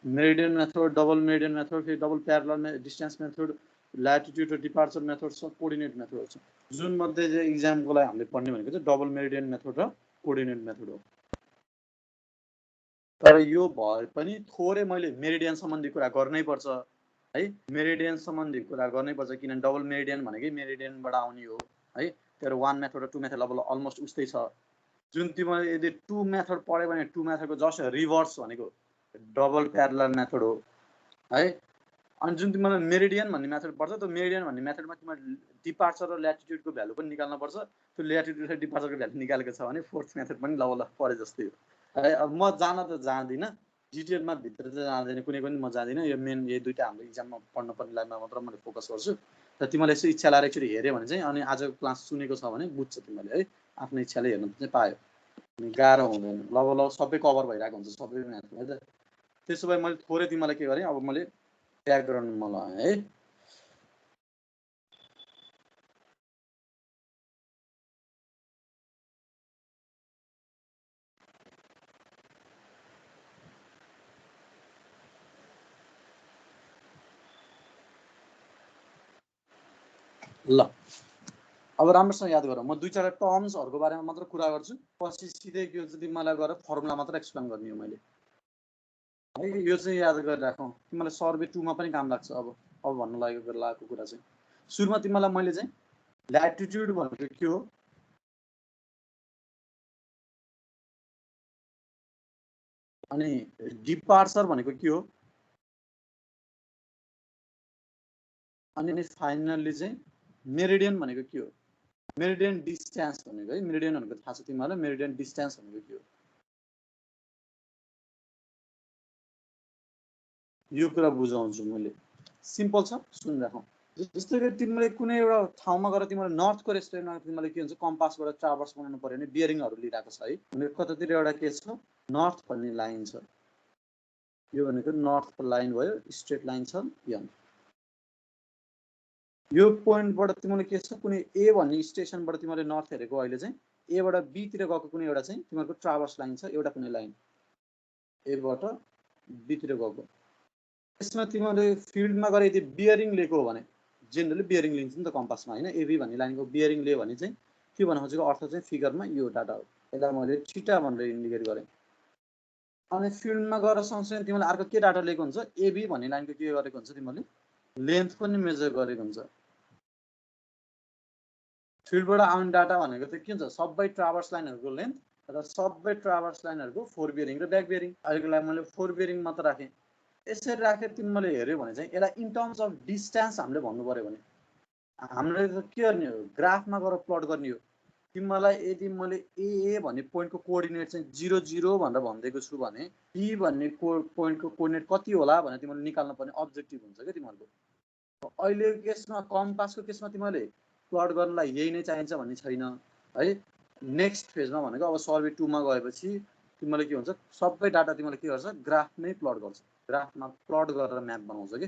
Meridian method, double meridian method, फेरि double parallel distance method, latitude र डिपार्चर मेथड छ, कोअर्डिनेट मेथड छ। जुन मध्ये चाहिँ इक्जामको लागि हामीले पढ्ने भनेको चाहिँ डबल मेरिडियन मेथड र कोअर्डिनेट मेथड हो। तर यो भए पनि थोरै मैले मेरिडियन सम्बन्धी कुरा गर्नै पर्छ है। मेरिडियन सम्बन्धी कुरा गर्नै पर्छ किनभने डबल मेरिडियन भनेकै मेरिडियनबाट आउने हो है। तर 1 मेथड र 2 मेथड अब अलमोस्ट उस्तै छ। जुन तिमीले यदि 2 मेथड पढ्यो भने 2 मेथडको जस्ट रिभर्स भनेको डबल प्यारलल मेथड हो है। अनि जुन तिमीलाई मेरिडियन भन्ने मेथड पर्छ त्यो मेरिडियन भन्ने मेथडमा तिमीले डिपार्चर र ल्याटिट्युडको भ्यालु पनि निकाल्न पर्छ। त्यो ल्याटिट्युड र डिपार्चरको भ्यालु निकालेको छ भने फोर्थ मेथड पनि ल पढे जस्तै हो है। अब म जान त जाँदिनँ डिटेलमा, भित्र त जाँदैन, कुनै पनि म जाँदिनँ। यो मेन यही दुईवटा हाम्रो इक्जाममा पढ्नुपर्ने लाइनमा मात्र मैले फोकस गर्छु। र तिमीले यसो इच्छा लागेर एकचोटि हेऱ्यो भने चाहिँ अनि आजको क्लास सुनेको छ भने बुझ्छ तिमीले है, आफ्नो इच्छाले हेर्नु चाहिँ पायो। गाह्रो हुँदैन, लगभग सबै कभर भइरहेको हुन्छ सबै म्याथमा है त। त्यसो भए मैले थोरै तिमीलाई के गरेँ, अब मैले व्याकरणमा लगाएँ है। ल अब राम्रोसँग याद गर, म दुई चारवटा टर्म्सहरूको बारेमा मात्र कुरा गर्छु, पछि सिधै के हुन्छ तिमीलाई गएर फर्मुला मात्र एक्सप्लेन गर्ने हो मैले है। यो चाहिँ याद गरिराखौँ, तिमीलाई सर्वे 2 मा पनि काम लाग्छ। अब भन्नु लागेको कुरा चाहिँ सुरुमा तिमीलाई मैले चाहिँ ल्याटिट्युड भनेको के हो, अनि डिपार्चर भनेको के हो, अनि फाइनल्ली चाहिँ मेरिडियन भनेको के हो। मेरिडियन डिस्टेन्स भनेको है, मेरिडियन भनेको थाहा छ तिमीहरूलाई, मेरिडियन डिस्टेन्स भनेको के हो। यो कुरा बुझाउँछु मैले। सिम्पल छ, सुनिराखौँ। जस्तै कि तिमीले कुनै एउटा ठाउँमा गएर तिमीले नर्थको रेस्टुरेन्टमा तिमीले के हुन्छ कम्पासबाट ट्राभर्स बनाउनु पर्यो भने बियरिङहरू लिइरहेको छ है। भने कतातिर एउटा के छ नर्थ भन्ने लाइन छ, यो भनेको नर्थको लाइन भयो, स्ट्रेट लाइन छ यहाँ। यो पोइन्टबाट तिमीले के छ कुनै ए भन्ने स्टेसनबाट तिमीले नर्थ हेरेको अहिले चाहिँ एबाट बीतिर गएको कुनै एउटा चाहिँ तिमीहरूको ट्राभर्स लाइन छ, एउटा कुनै लाइन एबाट बीतिर गएको। यसमा तिमीले फिल्डमा गएर यदि बियरिङ लिएको हो भने जेनरली बियरिङ लिन्छ नि त कम्पासमा होइन, एबी भन्ने लाइनको बियरिङ लियो भने चाहिँ के भन्न खोजेको अर्थ चाहिँ फिगरमा यो डाटा हो। यसलाई मैले थीटा भनेर इन्डिकेट गरेँ। अनि फिल्डमा गएर सँगसँगै तिमीले अर्को के डाटा लिएको हुन्छ, एबी भन्ने लाइनको के गरेको हुन्छ तिमीले लेन्थ पनि मेजर गरेको हुन्छ। फिल्डबाट आउने डाटा भनेको चाहिँ के हुन्छ सबै ट्राभर्स लाइनहरूको लेन्थ र सबै ट्राभर्स लाइनहरूको फोर बियरिङ र ब्याक बियरिङ। अहिलेको लागि मैले फोर बियरिङ मात्र राखेँ। यसरी राखेर तिमीले हेऱ्यो भने चाहिँ यसलाई इन टर्म्स अफ डिस्टेन्स हामीले भन्नु पऱ्यो भने हामीले त के गर्ने हो ग्राफमा गएर प्लट गर्ने हो। तिमीलाई यदि मैले ए भन्ने पोइन्टको कोअर्डिनेट चाहिँ 0 0 भनेर भनिदिएको छु भने बी भन्ने पोइन्टको कोअर्डिनेट कति होला भनेर तिमीले निकाल्नु पर्ने अब्जेक्टिभ हुन्छ क्या तिमीहरूको। अहिले केसमा कम्पासको केसमा तिमीले प्लट गर्नलाई यही नै चाहिन्छ भन्ने छैन है। नेक्स्ट फेजमा भनेको अब सर्वे 2 मा गएपछि तिमीले के हुन्छ सबै डाटा तिमीले के गर्छ ग्राफमै प्लट गर्छ, ग्राफमा प्लट गरेर म्याप बनाउँछ कि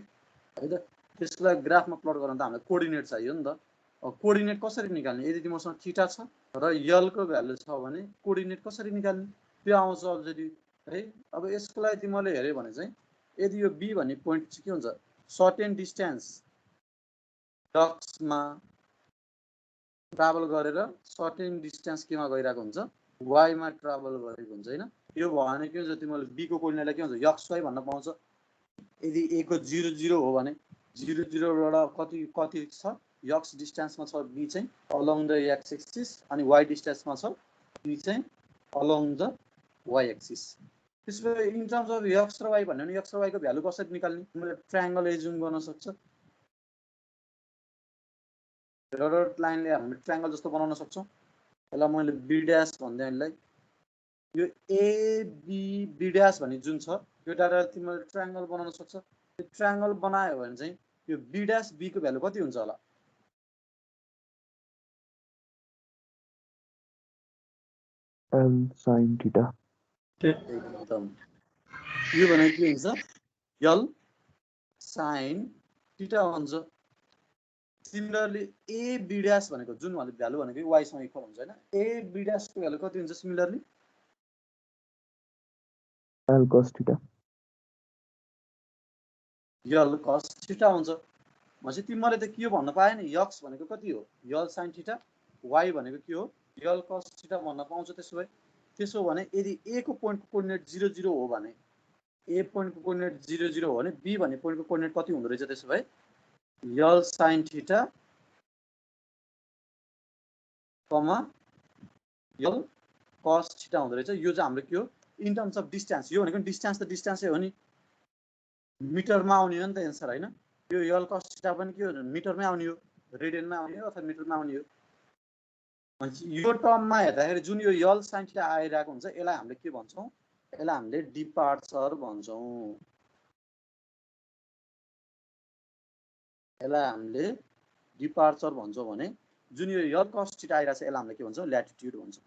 है त। त्यसलाई ग्राफमा प्लट गर्न त हामीलाई कोअर्डिनेट चाहियो नि त। कोअर्डिनेट कसरी निकाल्ने, यदि तिमीसँग थीटा छ र यलको भ्यालु छ भने कोअर्डिनेट कसरी निकाल्ने त्यो आउँछ अब्जेक्टिभ है। अब यसको लागि तिमीले हेऱ्यो भने चाहिँ यदि यो बी भन्ने पोइन्ट चाहिँ के हुन्छ सर्टेन डिस्टेन्स डक्समा ट्राभल गरेर सर्टेन डिस्टेन्स केमा गइरहेको हुन्छ वाईमा ट्राभल गरेको हुन्छ होइन। यो भने के हुन्छ तिमीले बीको कोअर्डिनेटलाई के हुन्छ यक्स वाई भन्न पाउँछ। यदि ए को 0 0 हो भने 0 0बाट कति छ यक्स डिस्टेन्समा छ बी चाहिँ अलोङ द एक्स एक्सिस अनि वाई डिस्टेन्समा छ बी चाहिँ अलोङ द वाई एक्सिस। त्यसपछि इन टर्म्स अफ यक्स र वाई भन्यो भने यक्स र वाईको भ्यालु कसरी निकाल्ने तिमीले ट्रायंगल एज्युम गर्न सक्छ। डट लाइनले हामीले ट्रायंगल जस्तो बनाउन सक्छौँ। यसलाई मैले बी ड्यास भन्दै यसलाई यो ए बी ड्यास भन्ने जुन छ यो डाटा तिमीले ट्रायंगल बनाउन सक्छ। त्यो ट्रायंगल बनायो भने चाहिँ यो बी ड्यास बी को भ्यालु कति हुन्छ होला एल साइन थीटा। एकदम यो भनेको के हुन्छ एल साइन थीटा हुन्छ। सिमिलरली ए बी ड्यास भनेको जुन भ्यालु भनेको वाई सँग इक्वल हुन्छ हैन। ए बी ड्यास को भ्यालु कति हुन्छ सिमिलरली एल कस थीटा। यल कस थीटा हुन्छ। भनेपछि तिमीले त के भन्न पाए नि यक्स भनेको कति हो यल साइन थीटा, वाई भनेको के हो यल कस थीटा भन्न पाउँछ। त्यसो भने यदि ए को पोइन्टको कोअर्डिनेट 0 0 हो भने ए पोइन्टको कोअर्डिनेट 0 0 हो भने बी भन्ने पोइन्टको कोअर्डिनेट कति हुँदो रहेछ त्यसो भए यल साइन थीटा कमा यल कस थीटा हुँदो रहेछ। यो चाहिँ हाम्रो के हो इन टर्म्स अफ डिस्टेन्स। यो भनेको डिस्टेन्स त डिस्टेन्सै हो नि, मिटरमा आउने हो नि त एन्सर हैन। यो यल कस थीटा पनि के हो मिटरमै आउने हो, रेडियनमा आउने हो अथवा मिटरमा आउने हो। यो टर्ममा हेर्दाखेरि जुन यो यल साइन थीटा आइरहेको हुन्छ यसलाई हामीले के भन्छौँ यसलाई हामीले डिपार्चर भन्छौँ। यसलाई हामीले डिपार्चर भन्छौँ भने जुन यो यल कस थीटा आइरहेको छ यसलाई हामीले के भन्छौँ ल्याटिट्युड भन्छौँ।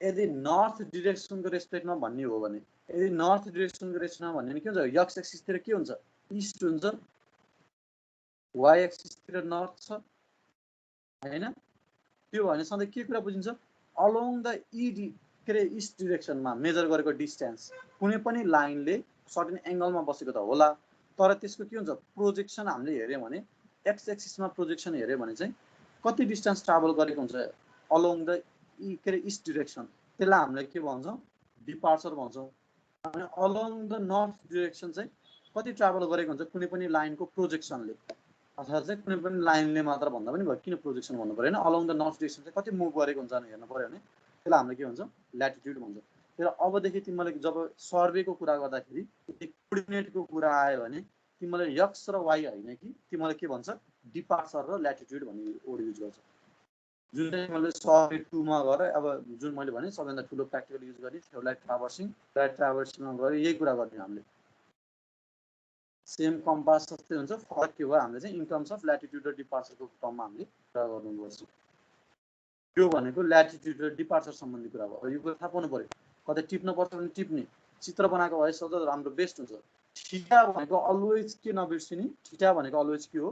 यदि नर्थ डिरेक्सनको रेस्पेक्टमा भन्ने हो भने यदि नर्थ डिरेक्सनको रेस्पेक्टमा भन्ने भने के हुन्छ एक्स एक्सिसतिर के हुन्छ इस्ट हुन्छ, वाई एक्सिसतिर नर्थ छ हैन। त्यो भने सधैँ के कुरा बुझिन्छ अलोङ द के अरे इस्ट डिरेक्सनमा मेजर गरेको डिस्टेन्स कुनै पनि लाइनले सर्टेन एङ्गलमा बसेको त होला तर त्यसको के हुन्छ प्रोजेक्सन हामीले हेऱ्यौँ भने एक्स एक्सिसमा प्रोजेक्सन हेऱ्यौँ भने चाहिँ कति डिस्टेन्स ट्राभल गरेको हुन्छ अलोङ द के अरे इस्ट डिरेक्सन त्यसलाई हामीले के भन्छौँ डिपार्चर भन्छौँ। अनि अलोङ द नर्थ डिरेक्सन चाहिँ कति ट्राभल गरेको हुन्छ कुनै पनि लाइनको प्रोजेक्सनले अर्थात् चाहिँ कुनै पनि लाइनले मात्र भन्दा पनि भयो किन प्रोजेक्सन भन्नु पऱ्यो हैन। अलोङ द नर्थ डिरेक्सन चाहिँ कति मुभ गरेको हुन्छ हेर्नु पऱ्यो भने त्यसलाई हामीले के भन्छौँ ल्याटिट्युड भन्छौँ। तर अबदेखि तिमीले जब सर्वेको कुरा गर्दाखेरि कोअर्डिनेटको कुरा आयो भने तिमीले एक्स र वाई होइन कि तिमीले के भन्छ डिपार्चर र ल्याटिट्युड भन्ने वर्ड युज गर्छ। जुन चाहिँ मैले सर्वे 2 मा गरे अब जुन मैले भने सबैभन्दा ठुलो प्र्याक्टिकल युज गर्ने छेउलाई ट्राभर्सिङमा गरे यही कुरा गर्ने हामीले सेम कम्पास जस्तै हुन्छ फरक के भयो हामीले चाहिँ इन टर्म्स अफ ल्याटिट्युड र डिपार्चरको टर्ममा हामीले कुरा गर्नुपर्छ यो भनेको ल्याटिट्युड र डिपार्चर सम्बन्धी कुरा भयो यो कुरा थाहा पाउनु पर्यो कतै टिप्न पर्छ भने टिप्ने चित्र बनाएको भए सधैँ राम्रो बेस्ट हुन्छ थीटा भनेको अलवेज के नबिर्सिने थीटा भनेको अलवेज के हो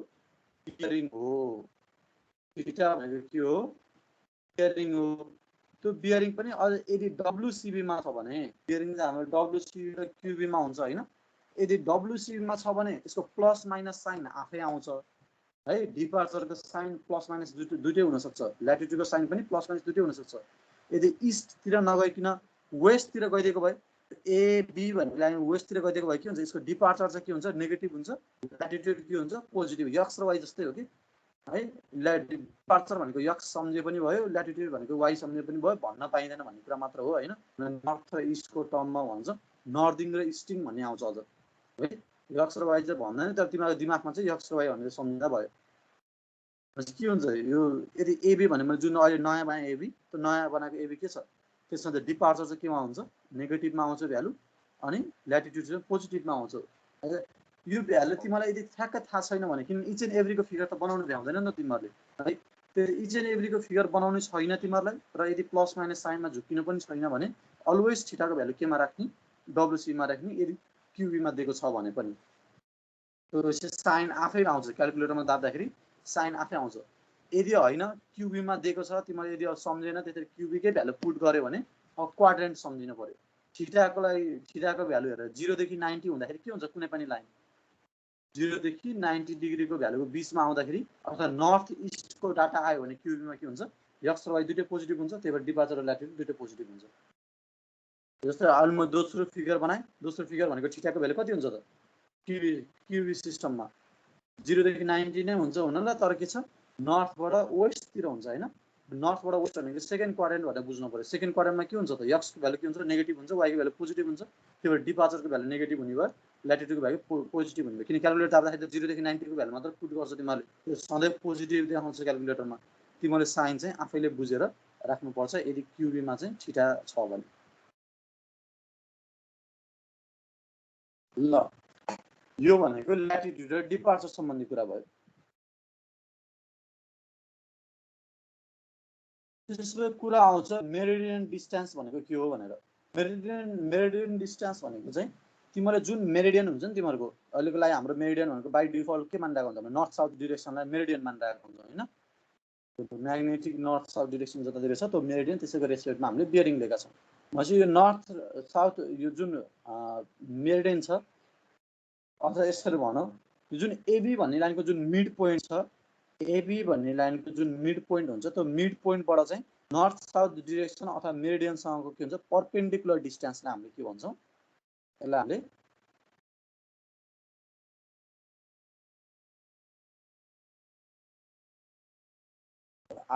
बियरिङ हो थीटा भनेको के हो बियरिङ हो त्यो बियरिङ पनि यदि WCB मा छ भने बियरिङ चाहिँ हाम्रो WCB र QB मा हुन्छ हैन यदि WCB मा छ भने यसको प्लस माइनस साइन आफै आउँछ है डिपार्चरको साइन प्लस माइनस दुईटै हुन सक्छ ल्याटिट्युडको साइन पनि प्लस माइनस दुईटै हुन सक्छ यदि इस्टतिर नगइकिन वेस्टतिर गइदिएको भए AB भन्ने लाइन वेस्टतिर गइदिएको भए के हुन्छ यसको डिपार्चर चाहिँ के हुन्छ नेगेटिभ हुन्छ ल्याटिट्युड के हुन्छ पोजिटिभ एक्स र वाइ जस्तै हो कि है डिपार्चर भनेको एक्स सम्झे पनि भयो ल्याटिट्युड भनेको वाइ सम्झे पनि भयो भन्न पाइँदैन भन्ने कुरा मात्र हो हैन नर्थ र इस्टको टर्ममा भन्छ नर्दिङ र इस्टिङ भन्ने आउँछ अझ है एक्स र वाइ चाहिँ भन्दैन तर तिमीहरूको दिमागमा चाहिँ एक्स र वाइ भनेर सम्झिँदा भयो के हुन्छ यो यदि एबी भने मैले जुन अहिले नयाँ बनाएँ एबी त्यो नयाँ बनाएको एबी के छ त्यसमा चाहिँ डिपार्चर चाहिँ केमा हुन्छ नेगेटिभमा आउँछ भ्यालु अनि ल्याटिट्युड चाहिँ पोजिटिभमा आउँछ यो भ्यालु तिमीलाई यदि ठ्याक्क थाहा छैन भने किन इच एन्ड एभ्रीको फिगर त बनाउनु भ्याउँदैन नि त तिमीहरूले है त्यो इच एन्ड एभ्रीको फिगर बनाउनु छैन तिमीहरूलाई र यदि प्लस माइनस साइनमा झुक्किनु पनि छैन भने अलवेज थीटाको भ्यालु केमा राख्ने WCमा राख्ने यदि QBमा दिएको छ भने पनि त्यो साइन आफै आउँछ क्याल्कुलेटरमा दाब्दाखेरि साइन आफै आउँछ यदि होइन QBमा दिएको छ तिमीले यदि सम्झेन त्यसरी QBकै भ्यालु पुट गर्यो भने अब क्वाड्रेन्ट सम्झिनु पर्यो थीटाको लागि थीटाको भ्यालु हेरेर 0 देखि 90 हुँदाखेरि के हुन्छ कुनै पनि लाइन 0 देखि 90 डिग्रीको भ्यालुको बीचमा आउँदाखेरि अथवा नर्थ इस्टको डाटा आयो भने QBमा के हुन्छ एक्स र वाइ दुईटै पोजिटिभ हुन्छ त्यही भएर डिपार्चर र ल्याटिट्युड दुईटै पोजिटिभ हुन्छ जस्तै अहिले म दोस्रो फिगर बनाएँ दोस्रो फिगर भनेको थीटाको भ्यालु कति हुन्छ त QB सिस्टममा 0 देखि 90 नै हुन्छ हुन ल तर के छ नर्थबाट वेस्टतिर हुन्छ हैन नर्थबाट वेस्ट भनेको सेकेन्ड क्वाड्रेन्ट भनेर बुझ्नु पर्यो सेकेन्ड क्वाड्रेन्टमा के हुन्छ त एक्सको भ्यालु के हुन्छ नेगेटिभ हुन्छ वाइको भ्यालु पोजिटिभ हुन्छ त्यही भएर डिपार्चरको भ्यालु नेगेटिभ हुने भयो ल्याटिट्युडको भ्यालु पोजिटिभ हुने भयो किन क्याल्कुलेटर दाब्दाखेरि त 0 देखि 90 को भ्यालु मात्र पुट गर्छ तिमीहरूले त्यो सधैँ पोजिटिभ देखाउँछ क्याल्कुलेटरमा तिमीले साइन चाहिँ आफैले बुझेर राख्नुपर्छ यदि QBमा चाहिँ थीटा छ भने ल यो भनेको ल्याटिट्युड र डिपार्चर सम्बन्धी कुरा भयो त्यसपछि कुरा आउँछ मेरिडियन डिस्टेन्स भनेको के हो भनेर मेरिडियन डिस्टेन्स भनेको चाहिँ तिमीले जुन मेरिडियन हुन्छ नि तिमीहरूको अहिलेको लागि हाम्रो मेरिडियन भनेको बाइ डिफल्ट के मानिरहेको हुन्छ भने नर्थ साउथ डिरेक्सनलाई मेरिडियन मानिरहेको हुन्छ हैन म्याग्नेटिक नर्थ साउथ डिरेक्सन जतातिर छ त्यो मेरिडियन त्यसैको रेस्पेक्टमा हामीले बियरिङ लिएका छौँ भनेपछि यो नर्थ साउथ यो जुन मेरिडियन छ अथवा यसरी भनौँ जुन AB भन्ने लाइनको जुन मिड पोइन्ट छ AB भन्ने लाइनको जुन मिड पोइन्ट हुन्छ त्यो मिड पोइन्टबाट चाहिँ नर्थ साउथ डिरेक्सन अथवा मेरिडियनसँगको के हुन्छ परपेन्डिकुलर डिस्टेन्सलाई हामीले के भन्छौँ यसलाई हामीले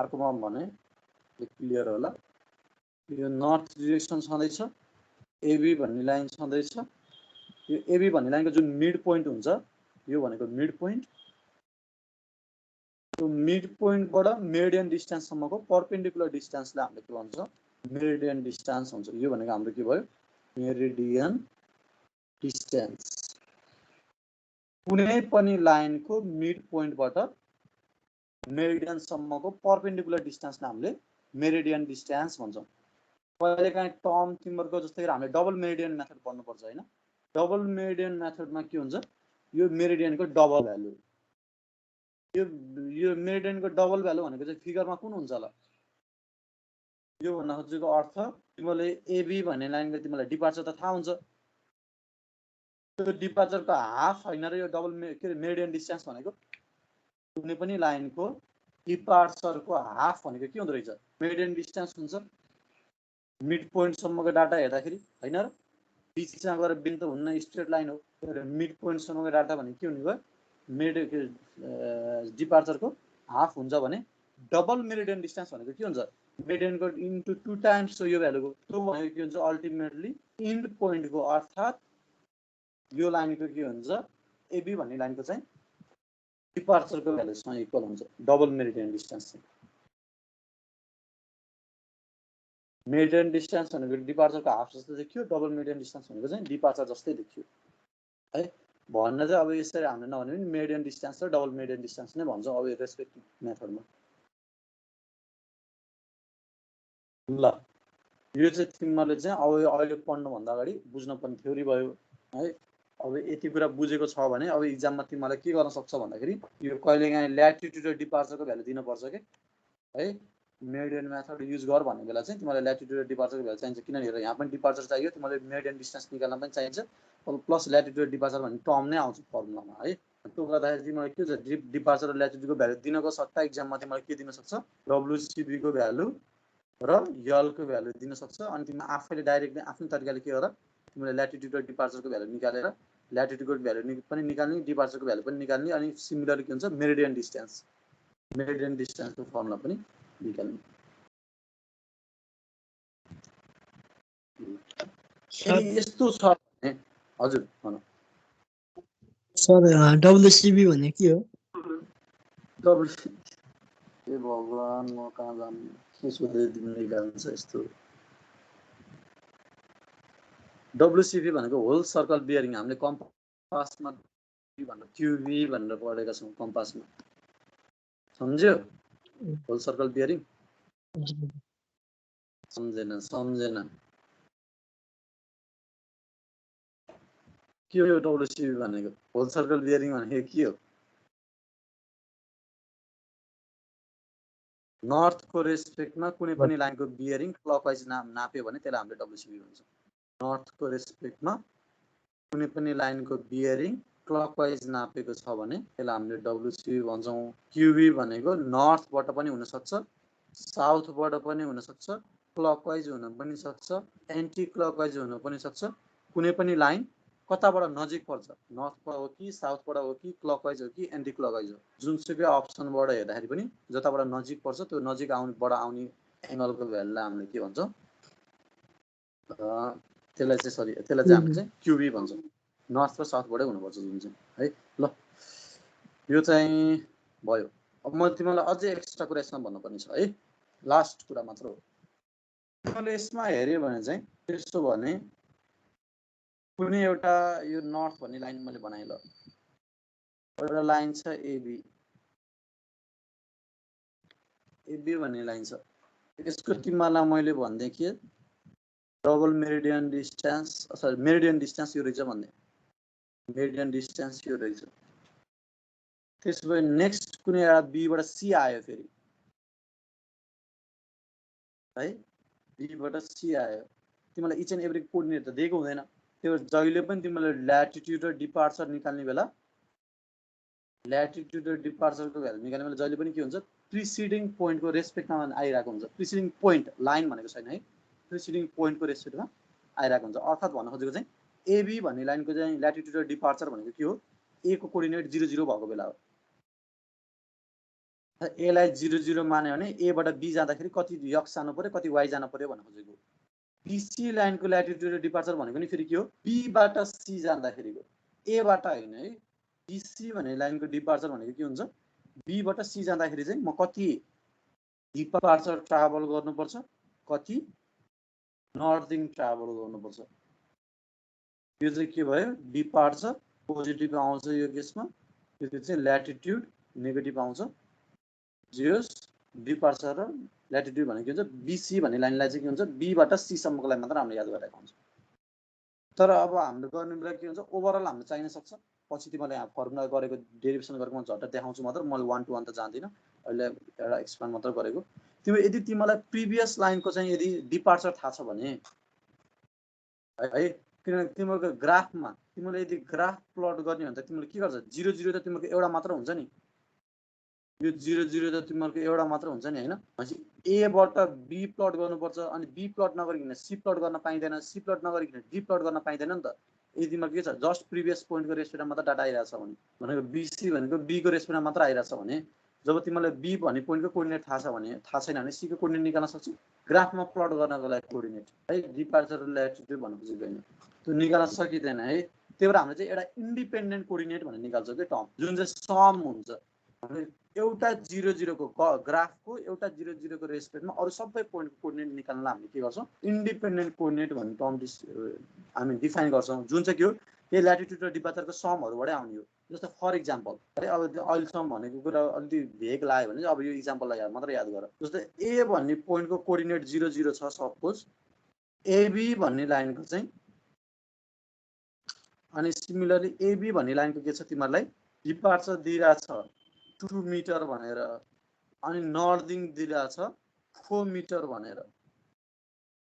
अर्कोमा भने क्लियर होला यो नर्थ डिरेक्सन छँदैछ AB भन्ने लाइन छँदैछ यो AB भन्ने लाइनको जुन मिड पोइन्ट हुन्छ यो भनेको मिड पोइन्ट त्यो मिड पोइन्टबाट मेरिडियन डिस्टेन्ससम्मको परपेन्डिकुलर डिस्टेन्सलाई हामीले के भन्छ मेरिडियन डिस्टेन्स हुन्छ यो भनेको हाम्रो के भयो मेरिडियन डिस्टेन्स कुनै पनि लाइनको मिड पोइन्टबाट मेरिडियनसम्मको परपेन्डिकुलर डिस्टेन्सलाई हामीले मेरिडियन डिस्टेन्स भन्छौँ कहिलेकाहीँ टर्म तिमीहरूको जस्तै हामीले डबल मेरिडियन मेथड पढ्नुपर्छ हैन डबल मेरिडियन मेथडमा के हुन्छ यो मेरिडियनको डबल भ्यालु यो मेरिडियनको डबल भ्यालु भनेको चाहिँ फिगरमा कुन हुन्छ होला यो भन्न खोजेको अर्थ तिमीले AB भन्ने लाइनको तिमीलाई डिपार्चर त थाहा हुन्छ त्यो डिपार्चरको हाफ हैन र यो डबल मेरिडियन डिस्टेन्स भनेको कुनै पनि लाइनको डिपार्चरको हाफ भनेको के हुँदो रहेछ मेरिडियन डिस्टेन्स हुन्छ मिड पोइन्टसम्मको डाटा हेर्दाखेरि हैन र बिचमा गएर बिन्दु हुन्न स्ट्रेट लाइन हो मिड पोइन्टसम्मको डाटा भनेको के हुने भयो डिपार्चरको हाफ हुन्छ भने डबल मेरिडियन डिस्टेन्स भनेको के हुन्छ मेरिडियनको इन्टु 2 टाइम्स यो भ्यालुको त्यो भनेको के हुन्छ अल्टिमेटली इन्ड पोइन्टको अर्थात् यो लाइनको के हुन्छ AB भन्ने लाइनको चाहिँ डिपार्चरको भ्यालुसँग इक्वल हुन्छ डबल मेरिडियन डिस्टेन्स चाहिँ मेडियन डिस्टेन्स भनेको डिपार्चरको हाफ जस्तो देखियो, डबल मेडियन डिस्टेन्स भनेको चाहिँ डिपार्चर जस्तै देखियो है। भन्न चाहिँ अब यसरी हामीले नभने पनि मेडियन डिस्टेन्स र डबल मेडियन डिस्टेन्स नै भन्छौँ अब रेस्पेक्टिभ मेथडमा। ल यो चाहिँ तिमीहरूले चाहिँ अब अहिले पढ्नुभन्दा अगाडि बुझ्नुपर्ने थ्योरी भयो है। अब यति कुरा बुझेको छ भने अब इक्जाममा तिमीलाई के गर्न सक्छ भन्दाखेरि यो कहिलेकाहीँ ल्याटिट्युड र डिपार्चरको भ्यालु दिनुपर्छ कि है। मेडियन मेथड युज गर भन्ने बेला चाहिँ तिमीलाई ल्याटिट्युड र डिपार्चरको भ्यालु चाहिन्छ, किनभने यहाँ पनि डिपार्चर चाहियो, तिमीलाई मेडियन डिस्टेन्स निकाल्न पनि चाहिन्छ, प्लस ल्याटिट्युड डिपार्चर भन्ने टर्म नै आउँछ फर्मुलामा है। त्यो गर्दाखेरि तिमीलाई के छ डिपार्चर र ल्याटिट्युडको भ्यालु दिनको सट्टा इक्जाममा तिमीलाई के दिन सक्छ डब्लुसिबीको भ्यालु र यलको भ्यालु दिन सक्छ। अनि तिमी आफैले डाइरेक्टली आफ्नो तरिकाले के गर तिमीले ल्याटिट्युड र डिपार्चरको भ्यालु निकालेर ल्याटिट्युडको भ्यालु पनि निकाल्ने, डिपार्चरको भ्यालु पनि निकाल्ने, अनि सिमिलर के हुन्छ मेरिडियन डिस्टेन्सको फर्मुला पनि निकाल्ने। यस्तो छ भने हजुर भन सर डब्लुसिबी भने के हो? ए भगवान म कहाँ जानु के सोधे तिमीले गान्छ यस्तो। डब्लुसिबी भनेको होल सर्कल बियरिङ, हामीले कम्पासमा भनेर क्युबी भनेर पढेका छौँ कम्पासमा, सम्झ्यो? होल सर्कल बियरिङ सम्झेन के हो डब्लुसिबी भनेको? होल सर्कल बियरिङ भनेको के हो? नर्थको रेस्पेक्टमा कुनै पनि लाइनको बियरिङ क्लकवाइज नाप्यो भने त्यसलाई हामीले डब्लुसिबी भन्छौँ। नर्थको रेस्पेक्टमा कुनै पनि लाइनको बियरिङ क्लकवाइज नापेको छ भने त्यसलाई हामीले डब्लुसिबी भन्छौँ। क्युबी भनेको नर्थबाट पनि हुनसक्छ, साउथबाट पनि हुनसक्छ, क्लकवाइज हुन पनि सक्छ, एन्टी क्लकवाइज हुन पनि सक्छ। कुनै पनि लाइन कताबाट नजिक पर्छ, नर्थबाट हो कि साउथबाट हो कि क्लकवाइज हो कि एन्टी क्लकवाइज हो, जुनसुकै अप्सनबाट हेर्दाखेरि पनि जताबाट नजिक पर्छ त्यो नजिक आउने एङ्गलको भ्यालुलाई हामीले के भन्छौँ त्यसलाई चाहिँ हामीले चाहिँ क्युबी भन्छौँ। नर्थ र साउथबाटै हुनुपर्छ जुन चाहिँ है। ल यो चाहिँ भयो। अब म तिमीलाई अझै एक्स्ट्रा कुरा यसमा भन्नुपर्ने छ है, लास्ट कुरा मात्र हो। तिमीले यसमा हेऱ्यो भने चाहिँ त्यसो भने कुनै एउटा यो नर्थ भन्ने लाइन मैले बनाएँ ल, एउटा लाइन छ एबी भन्ने लाइन छ, यसको तिमीलाई मैले भन्दै के double meridian distance sorry meridian distance यो रहेछ भन्ने, मेरिडियन डिस्टेन्स यो रहेछ। त्यसो भए नेक्स्ट कुनै एउटा बीबाट सी आयो फेरि है, बीबाट सी आयो, तिमीलाई इच एन्ड एभ्री कोअर्डिनेट त दिएको हुँदैन, त्यो जहिले पनि तिमीले ल्याटिट्युड र डिपार्चर निकाल्ने बेला ल्याटिट्युड र डिपार्चरको भ्यालु निकाल्ने बेला जहिले पनि के हुन्छ प्रिसिडिङ पोइन्टको रेस्पेक्टमा आइरहेको हुन्छ। प्रिसिडिङ पोइन्ट लाइन भनेको छैन है, प्रिसिडिङ पोइन्टको रेस्पेक्टमा आइरहेको हुन्छ। अर्थात् भन्न खोजेको चाहिँ एबी भन्ने लाइनको चाहिँ ल्याटिट्युड र डिपार्चर भनेको के हो, ए को कोअर्डिनेट 0 0 भएको बेला हो। एलाई 0 0 मान्यो भने एबाट बी जाँदाखेरि कति यक्स जानु पर्यो कति वाइ जानु पर्यो भन्नु खोजेको। बीसी लाइनको ल्याटिट्युड र डिपार्चर भनेको नि फेरि के हो, बीबाट सी जाँदाखेरिको, एबाट होइन है। बीसी भन्ने लाइनको डिपार्चर भनेको के हुन्छ, बीबाट सी जाँदाखेरि चाहिँ म कति डिपार्चर ट्राभल गर्नुपर्छ, कति नर्थिङ ट्राभल गर्नुपर्छ। यो चाहिँ के भयो, डिपार्चर पोजिटिभ आउँछ यो केसमा, यो चाहिँ ल्याटिट्युड नेगेटिभ आउँछ। जियोस डिपार्चर र ल्याटिट्युड भनेको के हुन्छ, बीसी भन्ने लाइनलाई चाहिँ के हुन्छ बीबाट सी सम्मको लाइन मात्र हामीले याद गरेको हुन्छ। तर अब हामीले गर्ने बेला के हुन्छ ओभरअल हामीले चाहिन सक्छ। पछि तिमीले यहाँ फर्मुला गरेको डेरिभेसन गरेको म झट्ट देखाउँछु मात्र, मैले 1 to 1 त जान्दिनँ, अहिले एउटा एक्सप्लेन मात्र गरेको। तिमी यदि तिमीलाई प्रिभियस लाइनको चाहिँ यदि डिपार्चर थाहा छ भने है, किनभने तिमीहरूको ग्राफमा तिमीले यदि ग्राफ प्लट गर्ने भने त तिमीले के गर्छ 0 0 त तिमीहरूको एउटा मात्र हुन्छ नि, यो 0 0 त तिमीहरूको एउटा मात्र हुन्छ नि हैन। भनेपछि एबाट बी प्लट गर्नुपर्छ, अनि बी प्लट नगरिकन सी प्लट गर्न पाइँदैन, सी प्लट नगरिकन डी प्लट गर्न पाइँदैन नि त। यदि तिमीहरूको के छ जस्ट प्रिभियस पोइन्टको रेस्पेक्टमा मात्र डाटा आइरहेछ भने, भनेको बीसी भनेको बी को रेस्पेक्टमा मात्र आइरहेछ भने, जब तिमीलाई बी भन्ने पोइन्टको कोअर्डिनेट थाहा छ भने, थाहा छैन भने सी को कोअर्डिनेट निकाल्न सक्छौ ग्राफमा प्लट गर्नको लागि कोअर्डिनेट है। डिपार्चर र ल्याटिट्युड भन्नु खोजेको हैन, त्यो निकाल्न सकिँदैन है। त्यही भएर हामीले चाहिँ एउटा इन्डिपेन्डेन्ट कोअर्डिनेट भनेर निकाल्छौँ कि टर्म, जुन चाहिँ सम हुन्छ। एउटा 0 को ग्राफको एउटा 0 को रेस्पेक्टमा अरु सबै पोइन्टको कोअर्डिनेट निकाल्न हामीले के गर्छौं इन्डिपेन्डेन्ट कोअर्डिनेट भन्ने टर्म हामी डिफाइन गर्छौं जुन चाहिँ के हो यो ल्याटिट्युड र डिपार्चरको समहरुबाटै आउने हो जस्तो फर एक्जाम्पल है अब अहिलेसम्म भनेको कुरा अलि भेग लाग्यो भने अब यो एक्जाम्पललाई मात्र याद गर जस्तो ए भन्ने पोइन्टको कोअर्डिनेट 0 छ सपोज एबी भन्ने लाइनको चाहिँ अनि सिमिलरली एबी भन्ने लाइनको के छ तिमीहरुलाई डिपार्चर दिइराछ 2 मिटर भनेर अनि नर्दिङ दिइराछ 4 मिटर भनेर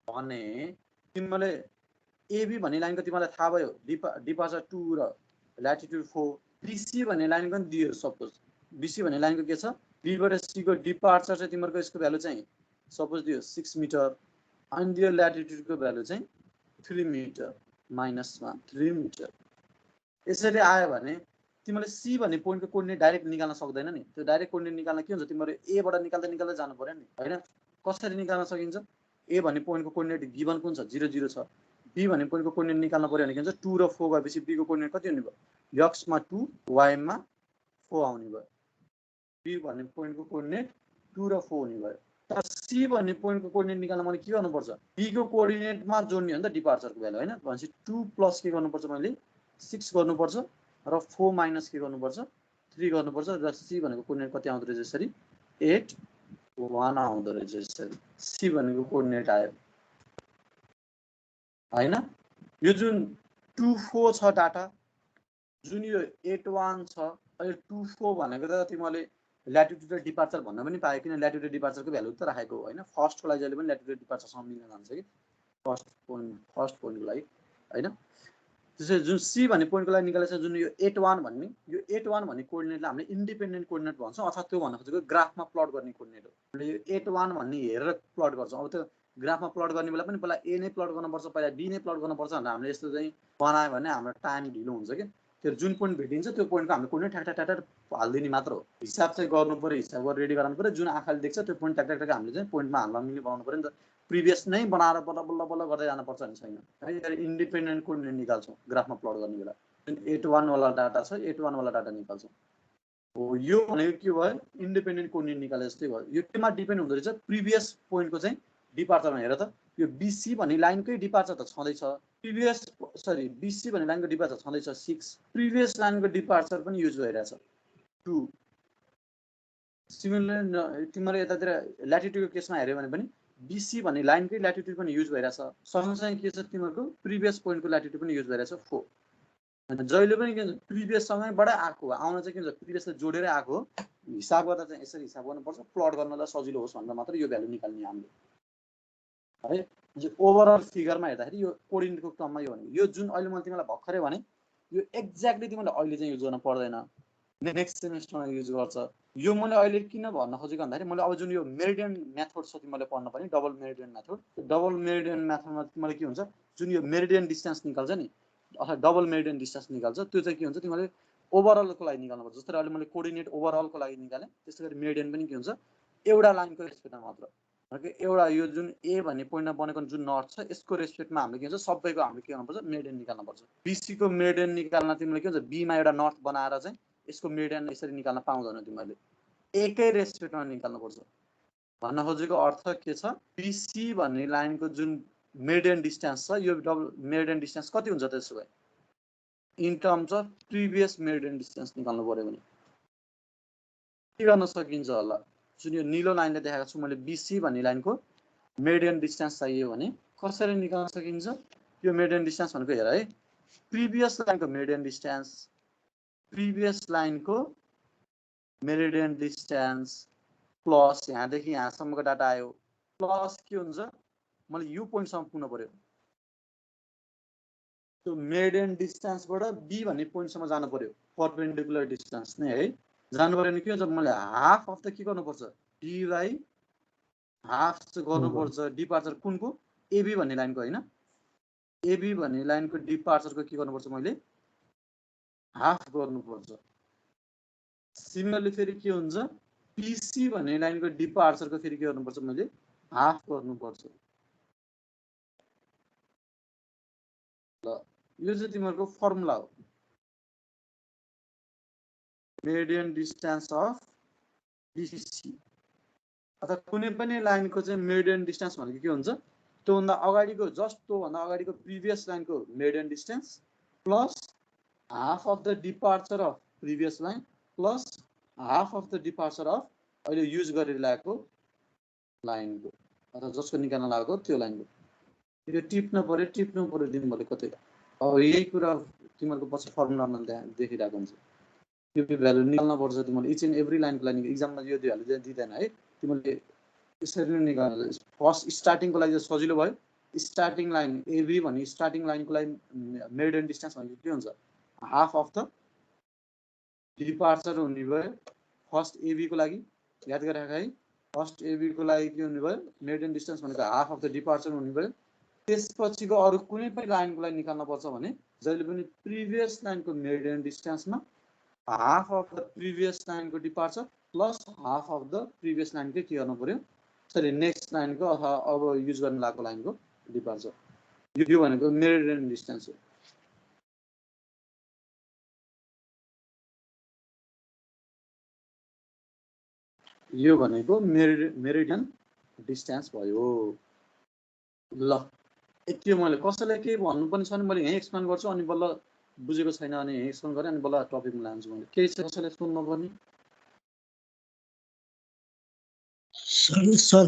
भने तिमीले एबी भन्ने लाइनको तिमीलाई थाहा भयो डिपार्चर 2 र ल्याटिट्युड 4 बीसी भन्ने लाइनको पनि दियो सपोज बीसी भन्ने लाइनको के छ बी बाट सी को डिपार्चर चाहिँ तिमीहरुको यसको भ्यालु चाहिँ सपोज दियो 6 मिटर अनि दियो ल्याटिट्युडको भ्यालु चाहिँ 3 मिटर -1 3 मिटर यसरी आयो भने तिमीले सी भन्ने पोइन्टको कोअर्डिनेट डाइरेक्ट निकाल्न सक्दैन नि त्यो डाइरेक्ट कोअर्डिनेट निकाल्न के हुन्छ तिमीहरु ए बाट निकाल्दै जानु पर्यो नि हैन कसरी निकाल्न सकिन्छ ए भन्ने पोइन्टको कोअर्डिनेट गिवन कुन छ 0 छ बी भन्ने पोइन्टको कोअर्डिनेट निकाल्न पर्यो भने के हुन्छ 2 र 4 गएपछि बी को कोअर्डिनेट कति हुने भयो x मा 2 y मा 4 आउने भयो बी भन्ने पोइन्टको कोअर्डिनेट 2 र 4 हुने भयो तर सी भन्ने पोइन्टको कोअर्डिनेट निकाल्न मैले के गर्नुपर्छ बी को कोअर्डिनेटमा जोड्ने हो नि त डिपार्चरको भ्यालु हैन भनेपछि 2 प्लस के गर्नुपर्छ मैले 6 गर्नुपर्छ र 4 माइनस के गर्नुपर्छ 3 गर्नुपर्छ र सी भनेको कोअर्डिनेट कति आउँदो रहेछ यसरी 8 1 आउँदो रहेछ यसरी सी भनेको कोअर्डिनेट आयो हैन यो जुन 2 4 छ डाटा जुन यो 8 1 छ अहिले 2 4 भनेको त तिमीले ल्याटिट्युड र डिपार्चर भन्न पनि पाए किन ल्याटिट्युड र डिपार्चरको भ्यालु त राखेको हैन फर्स्टको लागि जहिले पनि ल्याटिट्युड र डिपार्चरसँग मिल्न जान्छ कि फर्स्ट पोइन्टको लागि हैन त्यसै जुन सी भन्ने पोइन्टको लागि निकालेछ जुन यो 8 1 भन्ने यो 8 1 भन्ने कोअर्डिनेटलाई हामीले इन्डिपेन्डेन्ट कोअर्डिनेट भन्छौं अथवा त्यो भन्न खोजेको ग्राफमा प्लट गर्ने कोअर्डिनेट हो यो 8 1 भन्ने हेरेर प्लट गर्छौं अब त्यो ग्राफमा प्लट गर्ने बेला पनि पहिला ए नै प्लट गर्नुपर्छ पहिला बी नै प्लट गर्नुपर्छ भनेर हामीले यस्तो चाहिँ बनायो भने हाम्रो टाइम ढिलो हुन्छ के त्यो जुन पोइन्ट भेटिन्छ त्यो पोइन्टको हामीले कोअर्डिनेट ठ्याक हाल्दिने मात्र हो हिसाब चाहिँ गर्नु पर्यो हिसाब गरेर रेडी गराउनु पर्यो जुन आँखाले देख्छ त्यो पोइन्ट ठ्याक हामीले चाहिँ पोइन्टमा हाल्न मिल्ने बनाउनु पर्यो नि त प्रिभियस नै बनाएर बल्ल गर्दै जानु पर्छ नि छैन है इन्डिपेन्डेन्ट कोअर्डिनेट निकाल्छौं ग्राफमा प्लट गर्ने बेला जुन 8 1 वाला डाटा छ 8 1 वाला डाटा निकाल्छौं हो यो भनेको के भयो इन्डिपेन्डेन्ट कोअर्डिनेट निकाले जस्तै भयो यो केमा डिपेन्ड हुँदो रहेछ प्रिभियस पोइन्टको चाहिँ डिपार्चरमा हेर त यो बीसी भन्ने लाइनकै डिपार्चर त छँदैछ बीसी भन्ने लाइनको डिपार्चर छँदैछ 6 प्रिभियस लाइनको डिपार्चर पनि युज भइरहेछ 2 सिमिलर तिम्रो यतातिर ल्याटिट्युडको केसमा हेर्यो भने पनि बीसी भन्ने लाइनकै ल्याटिट्युड पनि युज भइरहेछ सँगसँगै के छ तिम्रो प्रिभियस पोइन्टको ल्याटिट्युड पनि युज भइरहेछ 4 अनि जहिले पनि के हुन्छ प्रिभियस सँगैबाट आएको आउन चाहिँ के हुन्छ प्रिभियसले जोडेरै आएको हिसाब गर्दा चाहिँ यसरी हिसाब गर्नुपर्छ प्लट गर्नलाई सजिलो होस् भनेर मात्र यो भ्यालु निकाल्ने हामीले है ओभरअल फिगरमा हेर्दाखेरि यो कोअर्डिनेटको टर्ममा यो भने यो जुन अहिले मैले तिमीलाई भर्खरै भने यो एक्ज्याक्टली तिमीले अहिले चाहिँ युज गर्न पर्दैन नेक्स्ट सेमेस्टरमा युज गर्छ यो मैले अहिले किन भन्न खोजेको भन्दाखेरि मैले अब जुन यो मेरिडियन मेथड छ तिमीले पढ्न पर्ने डबल मेरिडियन मेथडमा तिमीले के हुन्छ जुन यो मेरिडियन डिस्टेन्स निकाल्छ नि अथवा डबल मेरिडियन डिस्टेन्स निकाल्छ त्यो चाहिँ के हुन्छ तिमीले ओभरअलको लागि निकाल्नु पर्छ जस्तै अहिले मैले कोअर्डिनेट ओभरअलको लागि निकालेँ त्यसैगरी मेरिडियन पनि के हुन्छ एउटा लाइनको रेस्पेक्टमा मात्र एउटा यो जुन ए भन्ने पोइन्टमा बनेको जुन नर्थ छ यसको रेस्पेक्टमा हामीले के हुन्छ सबैको हामीले के गर्नुपर्छ मेरिडियन निकाल्नुपर्छ बीसी को मेरिडियन निकाल्न तिमीले के हुन्छ बी मा एउटा नर्थ बनाएर चाहिँ यसको मेरिडियन यसरी निकाल्न पाउँदैन तिमीले एकै रेस्पेक्टमा निकाल्नुपर्छ भन्न खोजेको अर्थ के छ बीसी भन्ने लाइनको जुन मेरिडियन डिस्टेन्स छ यो डबल मेरिडियन डिस्टेन्स कति हुन्छ त्यसो भए in terms of previous meridian distance निकाल्नु पर्यो भने के गर्न सकिन्छ होला जुन यो नीलो लाइनले देखाएको छु मैले बीसी भन्ने लाइनको मेरिडियन डिस्टेन्स चाहियो भने कसरी निकाल्न सकिन्छ यो मेरिडियन डिस्टेन्स भनेको हेर है प्रिभियस लाइनको मेरिडियन डिस्टेन्स प्लस यहाँदेखि यहाँसम्मको डाटा आयो प्लस के हुन्छ मैले यो पोइन्टसम्म पुग्नु पर्यो त्यो मेरिडियन डिस्टेन्सबाट बी भन्ने पोइन्टसम्म जानु पर्यो परपेन्डिकुलर डिस्टेन्स नै है जानु पर्यो नि के हुन्छ मैले हाफ अफ त के गर्नुपर्छ डी बाई हाफ चाहिँ गर्नुपर्छ डिपार्चर कुनको एबी भन्ने लाइनको हैन एबी भन्ने लाइनको डिपार्चरको के गर्नुपर्छ मैले हाफ गर्नुपर्छ सिमिलरली फेरि के हुन्छ पीसी भन्ने लाइनको डिपार्चरको फेरि के गर्नुपर्छ मैले हाफ गर्नुपर्छ ल यो चाहिँ तिमीहरुको फर्मुला हो मेरिडियन डिस्टेन्स अफ BC अथवा कुनै पनि लाइनको चाहिँ मेडियन डिस्टेन्स भनेको के हुन्छ त्योभन्दा अगाडिको जस्ट त्योभन्दा अगाडिको प्रिभियस लाइनको median distance plus half of the departure of previous line plus half of the departure of अहिले युज गरिरहेको लाइनको अथवा जसको निकाल्न लागेको त्यो लाइनको यो टिप्नु पर्यो तिमीहरूले कतै अब यही कुरा तिमीहरूको पछि फर्मुलामा देखिरहेको हुन्छ यो भ्यालु निकाल्न पर्छ तिमीहरूले इच एन्ड एभ्री लाइनको लागि इक्जाममा यो भ्यालु दिँदैन है तिमीहरूले यसरी नै निकाल्नु फर्स्ट स्टार्टिङको लागि सजिलो भयो स्टार्टिङ लाइन एबी भने स्टार्टिङ लाइनको लागि मेडियन डिस्टेन्स भनेको के हुन्छ हाफ अफ द डिपार्चर हुने भयो फर्स्ट एबी को लागि याद गरिराख है फर्स्ट एबी को लागि के हुने भयो मेडियन डिस्टेन्स भनेको हाफ अफ द डिपार्चर हुने भयो त्यसपछिको अरु कुनै पनि लाइनको लागि निकाल्न पर्छ भने जहिले पनि प्रिभियस लाइनको मेडियन डिस्टेन्समा हाफ अफ द प्रिभियस लाइनको departure plus half of the previous लाइनकै के गर्नु पर्यो सरी नेक्स्ट लाइनको अथवा अब युज गर्न लागेको लाइनको डिपार्चर यो भनेको मेडियन डिस्टेन्स हो यो भनेको मेरिडियन डिस्टेन्स भयो ल यति मैले कसैलाई के भन्नु पनि छ भने मैले यही एक्सप्लेन गर्छु अनि बल्ल बुझेको छैन अनि यही एक्सप्लेन गरे अनि बल्ल टपिकमा लान्छु मैले केही छ कसैले सुन्नु पर्ने सर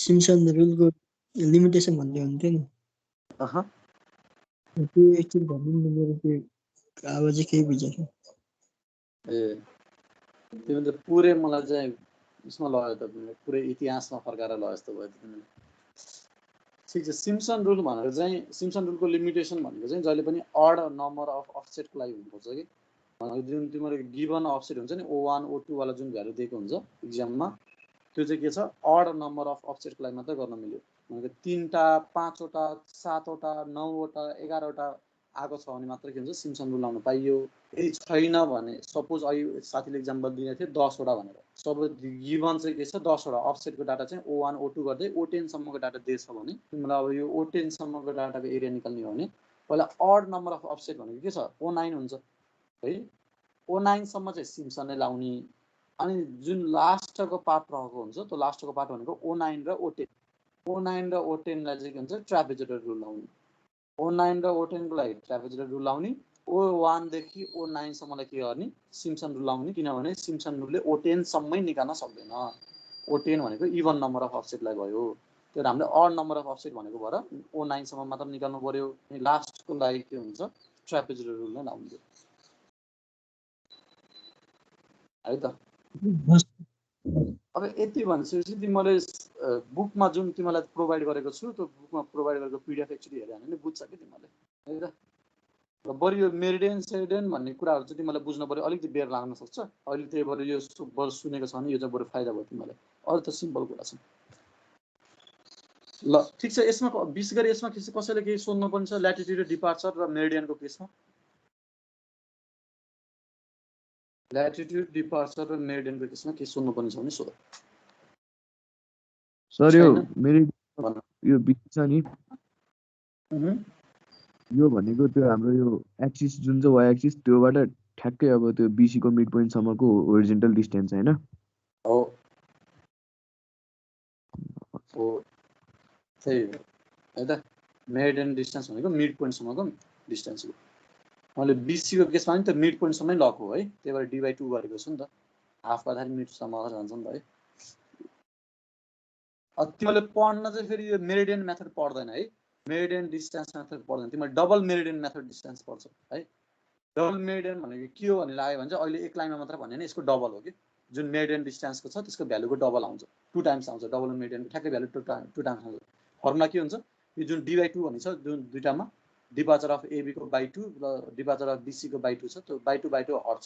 सिम्सन रुलको लिमिटेसन भन्ने हुन्थ्यो नि अह त्यो एकचोटि भन्नु मेरो त्यो अब चाहिँ केही बुझेन ए तिमीले त पुरै मलाई चाहिँ यसमा लग्यो त पुरै इतिहासमा फर्काएर लग्यो जस्तो भयो तिमीले ठिक छ सिम्सन रुल भनेको चाहिँ सिम्सन रुलको लिमिटेसन भनेको चाहिँ जहिले पनि अड नम्बर अफ अफसेटको लागि हुनुपर्छ कि जुन तिम्रो गिभन अफसेट हुन्छ नि O1 O2 वाला जुन भ्यालु दिएको हुन्छ इक्जाममा त्यो चाहिँ के छ अड नम्बर अफ अफसेटको लागि मात्रै गर्न मिल्यो भनेको 3टा 5वटा 7वटा 9वटा 11वटा आएको छ भने मात्र के हुन्छ सिम्सन रुल लाउन पाइयो यदि छैन भने सपोज अहिले साथीले एक्जाम्पल दिएको थियो 10वटा भनेर सब गिभन चाहिँ के छ 10वटा अफसेटको डाटा चाहिँ O1 O2 गर्दै O10 सम्मको डाटा दिएछ भने तिमीलाई अब यो O10 सम्मको डाटाको एरिया निकाल्ने हो भने पहिला अड नम्बर अफ अफसेट भनेको के छ O9 हुन्छ है O9 सम्म चाहिँ सिम्सन नै लाउने अनि जुन लास्टको पार्ट रहेको हुन्छ त्यो लास्टको पार्ट भनेको O9 र O10 O9 र O10 लाई चाहिँ के हुन्छ ट्रापेजोइडल रुल लाउने O9 र O10 को लागि ट्रापेजोइडल रुल लाउने O1 देखि O9 सम्मलाई के गर्ने सिम्सन रुल लाउने किनभने सिम्सन रुलले O10 सम्मै निकाल्न सक्दैन O10 भनेको इभन नम्बर अफ अफसेटलाई भयो त्यो हामीले अड नम्बर अफ अफसेट भनेको भएर O9 सम्म मात्र निकाल्नु पर्यो अनि लास्टको लागि के हुन्छ ट्रापेजोइडल रुल नै लाउने है त अब यति भनेपछि तिमीले बुकमा जुन तिमीलाई प्रोभाइड गरेको छु त्यो बुकमा प्रोभाइड गरेको पीडीएफ एक्चुअली हेरेर भने बुझ्छ कि तिमीले है त र बरु यो मेरिडियन सेरिडियन भन्ने कुराहरु चाहिँ तिमीलाई बुझ्न पर्यो अलिकति बेर लाग्न सक्छ अहिले त्यही भएर यो बरु सुनेको छ भने यो चाहिँ बरु फाइदा भयो तिमीलाई अरु त सिम्पल कुरा छ ल ठीक छ यसमा विशेष गरी यसमा कसैले केही सोध्नु पर्ने छ ल्याटिट्युड र डिपार्चर र मेरिडियनको केसमा ल्याटिट्युड डिपार्चर र मेरिडियनको केसमा के सोध्नु पर्ने छ भने सोध सर यो मेरिडियन यो बिच छ नि यो भनेको त्यो हाम्रो यो एक्सिस जुन चाहिँ वाइ एक्सिस त्योबाट ठ्याक्कै अब त्यो बीसी को मिड पोइन्ट सम्मको होरिजोन्टल डिस्टेन्स हैन हो हो त्यही है त मेरिडियन डिस्टेन्स भनेको मिड पोइन्ट सम्मको डिस्टेन्स हो मैले बीसी को केसमा नि त मिड पोइन्ट सम्मै लको है त्यही भएर d/2 गरेको छु नि त हाफ गर्दाखेरि मिड सम्म जान्छ नि त है तिमीले पढ्न चाहिँ फेरि यो मेरिडियन मेथड पढ्दैन है मेरिडियन डिस्टेन्स मेथड पढ्दैन तिमीले डबल मेरिडियन मेथड डिस्टेन्स पढ्छ है डबल मेरिडियन भनेको के हो भन्ने लाग्यो भने चाहिँ अहिले एक लाइनमा मात्र भन्ने यसको डबल हो कि जुन मेरिडियन डिस्टेन्सको छ त्यसको भ्यालुको डबल आउँछ 2 टाइम्स आउँछ डबल मेरिडियनको ठ्याक्कै भ्यालु 2 टाइम्स आउँछ फर्मुला के हुन्छ यो जुन d/2 भन्ने छ जुन दुईटामा डिपार्चर अफ AB को /2 र डिपार्चर अफ BC को /2 छ त्यो /2 हट्छ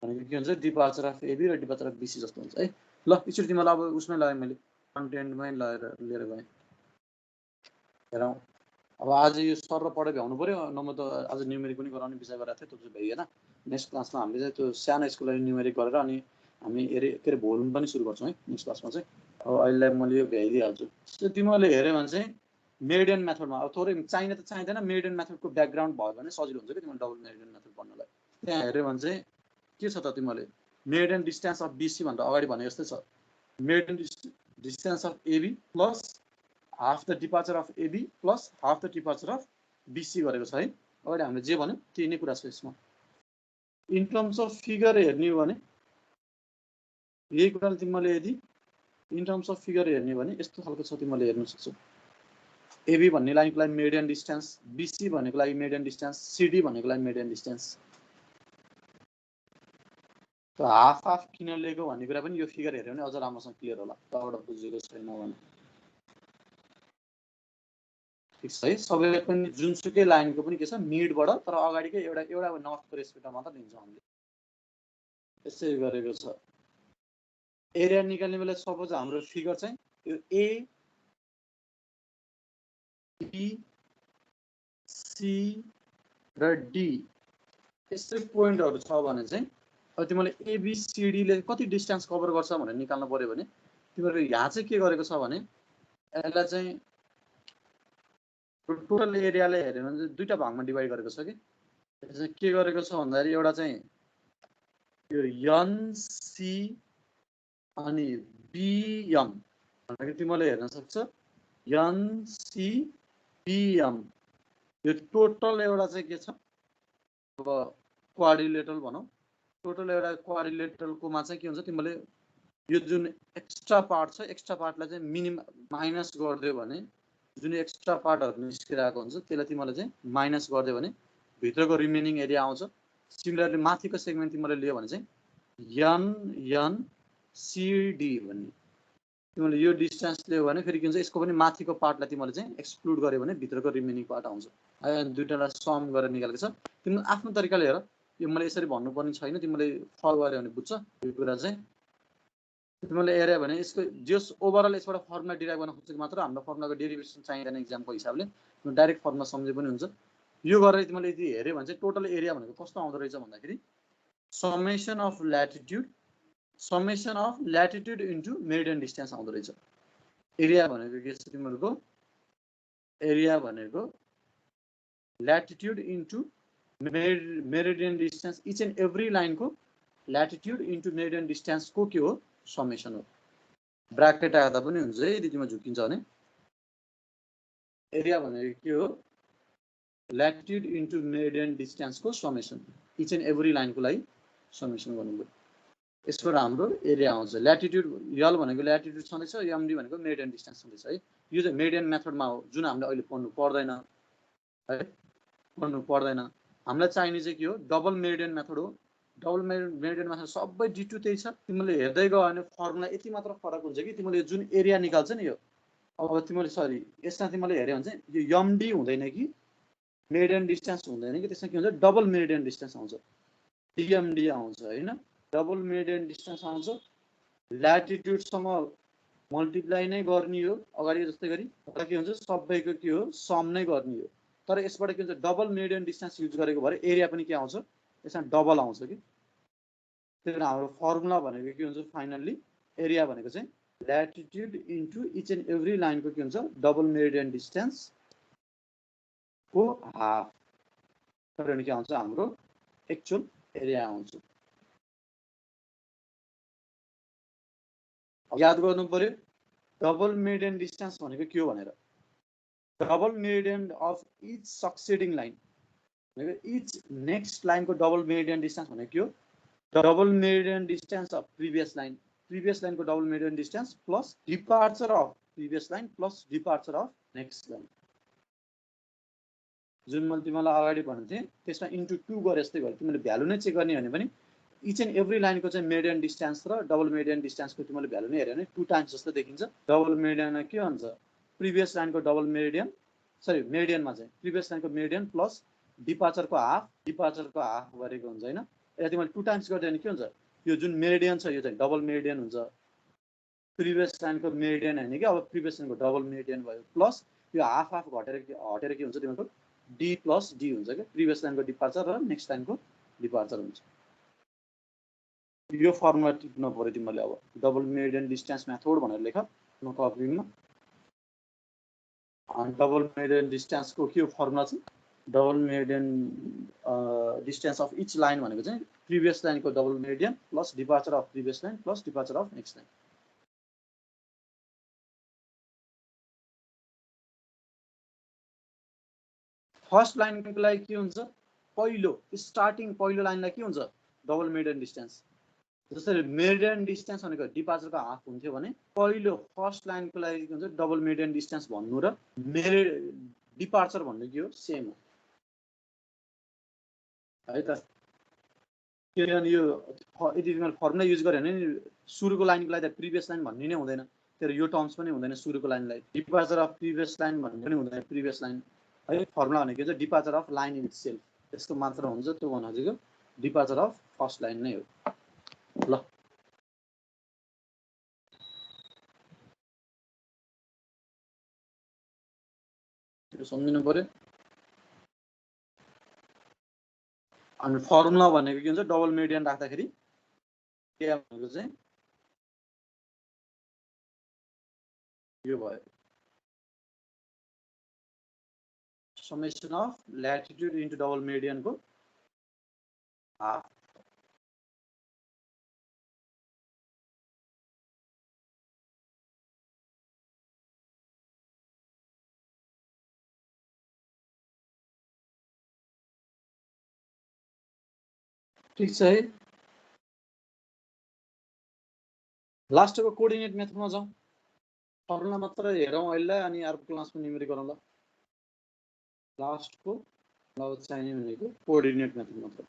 भनेको के हुन्छ डिपार्चर अफ AB र डिपार्चर अफ BC जस्तो हुन्छ है ल एकचोटि तिमीलाई अब उसमै लगाएँ मैले कन्टेन्टमै लिएर गएँ हेरौँ अब आज यो सर र पढे भ्याउनु पर्यो नम्बर त आज न्युमेरिक पनि गराउने विषय गरेको थियो त्यो चाहिँ भइएन नेक्स्ट क्लासमा हामीले चाहिँ त्यो सानो यसको लागि न्युमेरिक गरेर अनि हामी के अरे भोल्युम पनि सुरु गर्छौँ है नेक्स्ट क्लासमा चाहिँ अब अहिले मैले यो भ्याइदिइहाल्छु तिमीहरूले हेऱ्यो भने चाहिँ मेरिडियन मेथडमा अब थोरै चाहिने त चाहिँदैन मेरिडियन मेथडको ब्याकग्राउन्ड भयो भने सजिलो हुन्छ कि तिमीले डबल मेरिडियन मेथड पढ्नलाई त्यहाँ हेऱ्यो भने चाहिँ के छ त तिमीले मेरिडियन डिस्टेन्स अफ BC भनेर अगाडि भने जस्तै छ meridian distance of AB plus half the departure of AB plus half the departure of BC गरेको छ है अगाडि हामीले जे भन्यो त्यही नै कुरा छ यसमा इन टर्म्स अफ फिगर हेर्ने हो भने यही कुराले तिमीले यदि इन टर्म्स अफ फिगर हेर्ने हो भने यस्तो खालको छ तिमीले हेर्न सक्छौ AB भन्ने लाइनको लागि मेरिडियन डिस्टेन्स BC भनेको लागि मेरिडियन डिस्टेन्स CD भनेको लागि मेरिडियन डिस्टेन्स त हाफ हाफ किन लिएको भन्ने कुरा पनि यो फिगर हेर्यो भने अझ राम्रोसँग क्लियर होला तबाट बुझेको छैन भने ठीक छ है सबैले पनि जुनसुकै लाइनको पनि के छ मिडबाट तर अगाडिकै एउटा नर्थको रेस्पेक्टमा मात्र लिन्छौँ हामीले यसै गरेको छ एरिया निकाल्ने बेला सपोज हाम्रो फिगर चाहिँ यो A B C र D यस्तै पोइन्टहरु छ भने चाहिँ अब तिमीले ABCD ले कति डिस्टेन्स कभर गर्छ भनेर निकाल्नु पर्यो भने तिमीले यहाँ चाहिँ के गरेको छ भने यसलाई चाहिँ टोटल एरियाले हेर्यो भने दुईटा भागमा डिभाइड गरेको छ कि यसले के गरेको छ भन्दाखेरि एउटा चाहिँ यो NC अनि BM भनेको तिमीले हेर्न सक्छ NCBM यो टोटल एउटा चाहिँ के छ अब क्वाड्रिलेटरल भनौं टोटल एउटा क्वाड्रिलेटरलकोमा चाहिँ के हुन्छ तिमीले यो जुन एक्स्ट्रा पार्ट छ एक्स्ट्रा पार्टलाई चाहिँ मिनिमम माइनस गर्दियो भने जुन एक्स्ट्रा पार्टहरु निस्किरहेको हुन्छ त्यसलाई तिमीले चाहिँ माइनस गर्दियो भने भित्रको रिमेनिङ एरिया आउँछ सिमिलरली माथिको सेगमेन्ट तिमीले लियो भने चाहिँ NCD भन्ने तिमीले यो डिस्टेन्स लियो भने फेरि के हुन्छ यसको पनि माथिको पार्टलाई तिमीले चाहिँ एक्सक्लुड गर्यो भने भित्रको रिमेनिङ पार्ट आउँछ अनि दुईटालाई सम गरेर निकालेको छ तिमीले आफ्नो तरिकाले हेर यो मैले यसरी भन्नुपर्ने छैन तिमीले फलो गर्यो भने बुझ्छ यो कुरा चाहिँ तिमीले एरिया भने यसको जस ओभरअल यसबाट फर्मुला डिराइभ गर्न खोजेको मात्र हाम्रो फर्मुलाको डेरिभेसन चाहिँदैन एक्जामको हिसाबले डाइरेक्ट फर्मुला सम्झे पनि हुन्छ यो गरेर तिमीले यदि हेर्यो भने चाहिँ टोटल एरिया भनेको कस्तो आउँदो रहेछ भन्दाखेरि summation of latitude into meridian distance आउँदो रहेछ एरिया भनेको के छ तिमीहरुको एरिया भनेको latitude into meridian distance each and every लाइनको ल्याटिट्युड इन्टु मेरिडियन डिस्टेन्सको के हो समेसन हो ब्राकेट आउँदा पनि हुन्छ यदि तिमीले झुकिन्छ भने एरिया भनेको के हो ल्याटिट्युड इन्टु मेरिडियन डिस्टेन्सको समेसन इच एन्ड एभ्री लाइनको लागि समेसन गर्नुपर्छ यसबाट हाम्रो एरिया आउँछ ल्याटिट्युड यल भनेको ल्याटिट्युड छँदैछ एमडी भनेको मेरिडियन डिस्टेन्स छँदैछ है यो चाहिँ मेरिडियन मेथडमा हो जुन हामीले अहिले पढ्नु पर्दैन है पढ्नु पर्दैन हामीलाई चाहिने चाहिँ के हो डबल मेरिडियन मेथड हो डबल मेरिडियन मेथड सबै D2 त्यही छ तिमीले हेर्दै गयो भने फर्मुला यति मात्र फरक हुन्छ कि तिमीले जुन एरिया निकाल्छ नि यो अब तिमीले सरी यसमा तिमीले हेर्यो भने चाहिँ यो एमडी हुँदैन कि मेरिडियन डिस्टेन्स हुँदैन कि त्यसमा के हुन्छ डबल मेरिडियन डिस्टेन्स आउँछ DMD आउँछ हैन डबल मेरिडियन डिस्टेन्स आउँछ ल्याटिट्युडसँग मल्टिप्लाई नै गर्ने हो अगाडि जस्तै गरी तर के हुन्छ सबैको के हो सम नै गर्ने हो तर यसबाट के हुन्छ डबल मेरिडियन डिस्टेन्स युज गरेको भएर एरिया पनि के आउँछ यसमा डबल आउँछ कि त्यसैले हाम्रो फर्मुला भनेको के हुन्छ फाइनल्ली एरिया भनेको चाहिँ latitude into each and every लाइनको के हुन्छ डबल मेरिडियन डिस्टेन्स को हाफ तर के आउँछ हाम्रो एक्चुअल एरिया आउँछ याद गर्नु पर्यो डबल मेरिडियन डिस्टेन्स भनेको के हो भनेर double meridian of each succeeding line भनेको इच नेक्स्ट लाइनको डबल मेरिडियन डिस्टेन्स भनेको के हो double meridian distance of previous लाइनको double meridian distance plus departure of previous line plus departure of next line जुन मैले तिमीलाई अगाडि भनेको थिएँ त्यसमा इन्टु 2 गरे जस्तै भयो तिमीले भ्यालु नै चेक गर्ने भने पनि इच एन्ड एभ्री लाइनको चाहिँ मेरिडियन डिस्टेन्स र डबल मेरिडियन डिस्टेन्सको तिमीले भ्यालु नै हेर्यो भने 2 टाइम्स जस्तो देखिन्छ डबल मेरिडियनमा के हुन्छ प्रिभियस लाइनको डबल मेरिडियन सरी मेरिडियनमा चाहिँ प्रिभियस लाइनको मेरिडियन प्लस डिपार्चरको हाफ गरेको हुन्छ हैन यसलाई तिमीले 2 टाइम्स गर्दै भने के हुन्छ यो जुन मेरिडियन छ यो चाहिँ डबल मेरिडियन हुन्छ प्रिभियस लाइनको मेरिडियन हैन कि अब प्रिभियस लाइनको डबल मेरिडियन भयो प्लस यो हाफ हटेर के हुन्छ तिमीको D प्लस D हुन्छ के प्रिभियस लाइनको डिपार्चर र नेक्स्ट लाइनको डिपार्चर हुन्छ यो फर्मुला टिप्न पर्यो तिमीले अब डबल मेरिडियन डिस्टेन्स मेथड भनेर लेख न कपीमा अनि डबल मेडियन डिस्टेन्सको के हो फर्मुला चाहिँ double median distance of each line भनेको चाहिँ प्रिभियस लाइनको double median plus departure of previous line plus departure of next line. First लाइनको लागि के हुन्छ पहिलो स्टार्टिङ पहिलो लाइनलाई के हुन्छ डबल मेडियन डिस्टेन्स। जसरी मेडियन डिस्टेन्स भनेको डिपार्चरको हाफ हुन्थ्यो भने पहिलो फर्स्ट लाइनको लागि के हुन्छ डबल मेडियन डिस्टेन्स भन्नु र डिपार्चर भन्नु के हो सेम हो है त। किनभने यो यदि तिमीले फर्मुला युज गर्यो भने सुरुको लाइनको लागि त प्रिभियस लाइन भन्ने नै हुँदैन, तर यो टर्म्स पनि हुँदैन सुरुको लाइनलाई। डिपार्चर अफ प्रिभियस लाइन भन्ने पनि हुँदैन प्रिभियस लाइन है। फर्मुला भनेको चाहिँ departure of line in itself, त्यसको मात्र हुन्छ, त्यो भनेको डिपार्चर अफ फर्स्ट लाइन नै हो। ल त्यो सम्झिनु पर्यो। अनि फर्मुला भनेको के हुन्छ डबल मेडियन राख्दाखेरि के भनेको चाहिँ यो भयो summation of latitude into double मेडियनको हाफ। ठीक छ है। लास्टको कोअर्डिनेट मेथडमा जाउँ। फर्मुला मात्र हेरौँ अहिले अनि अर्को क्लासमा न्युमेरिक गरौँ ल। लास्टको अब चाहिने भनेको कोअर्डिनेट मेथड मात्र।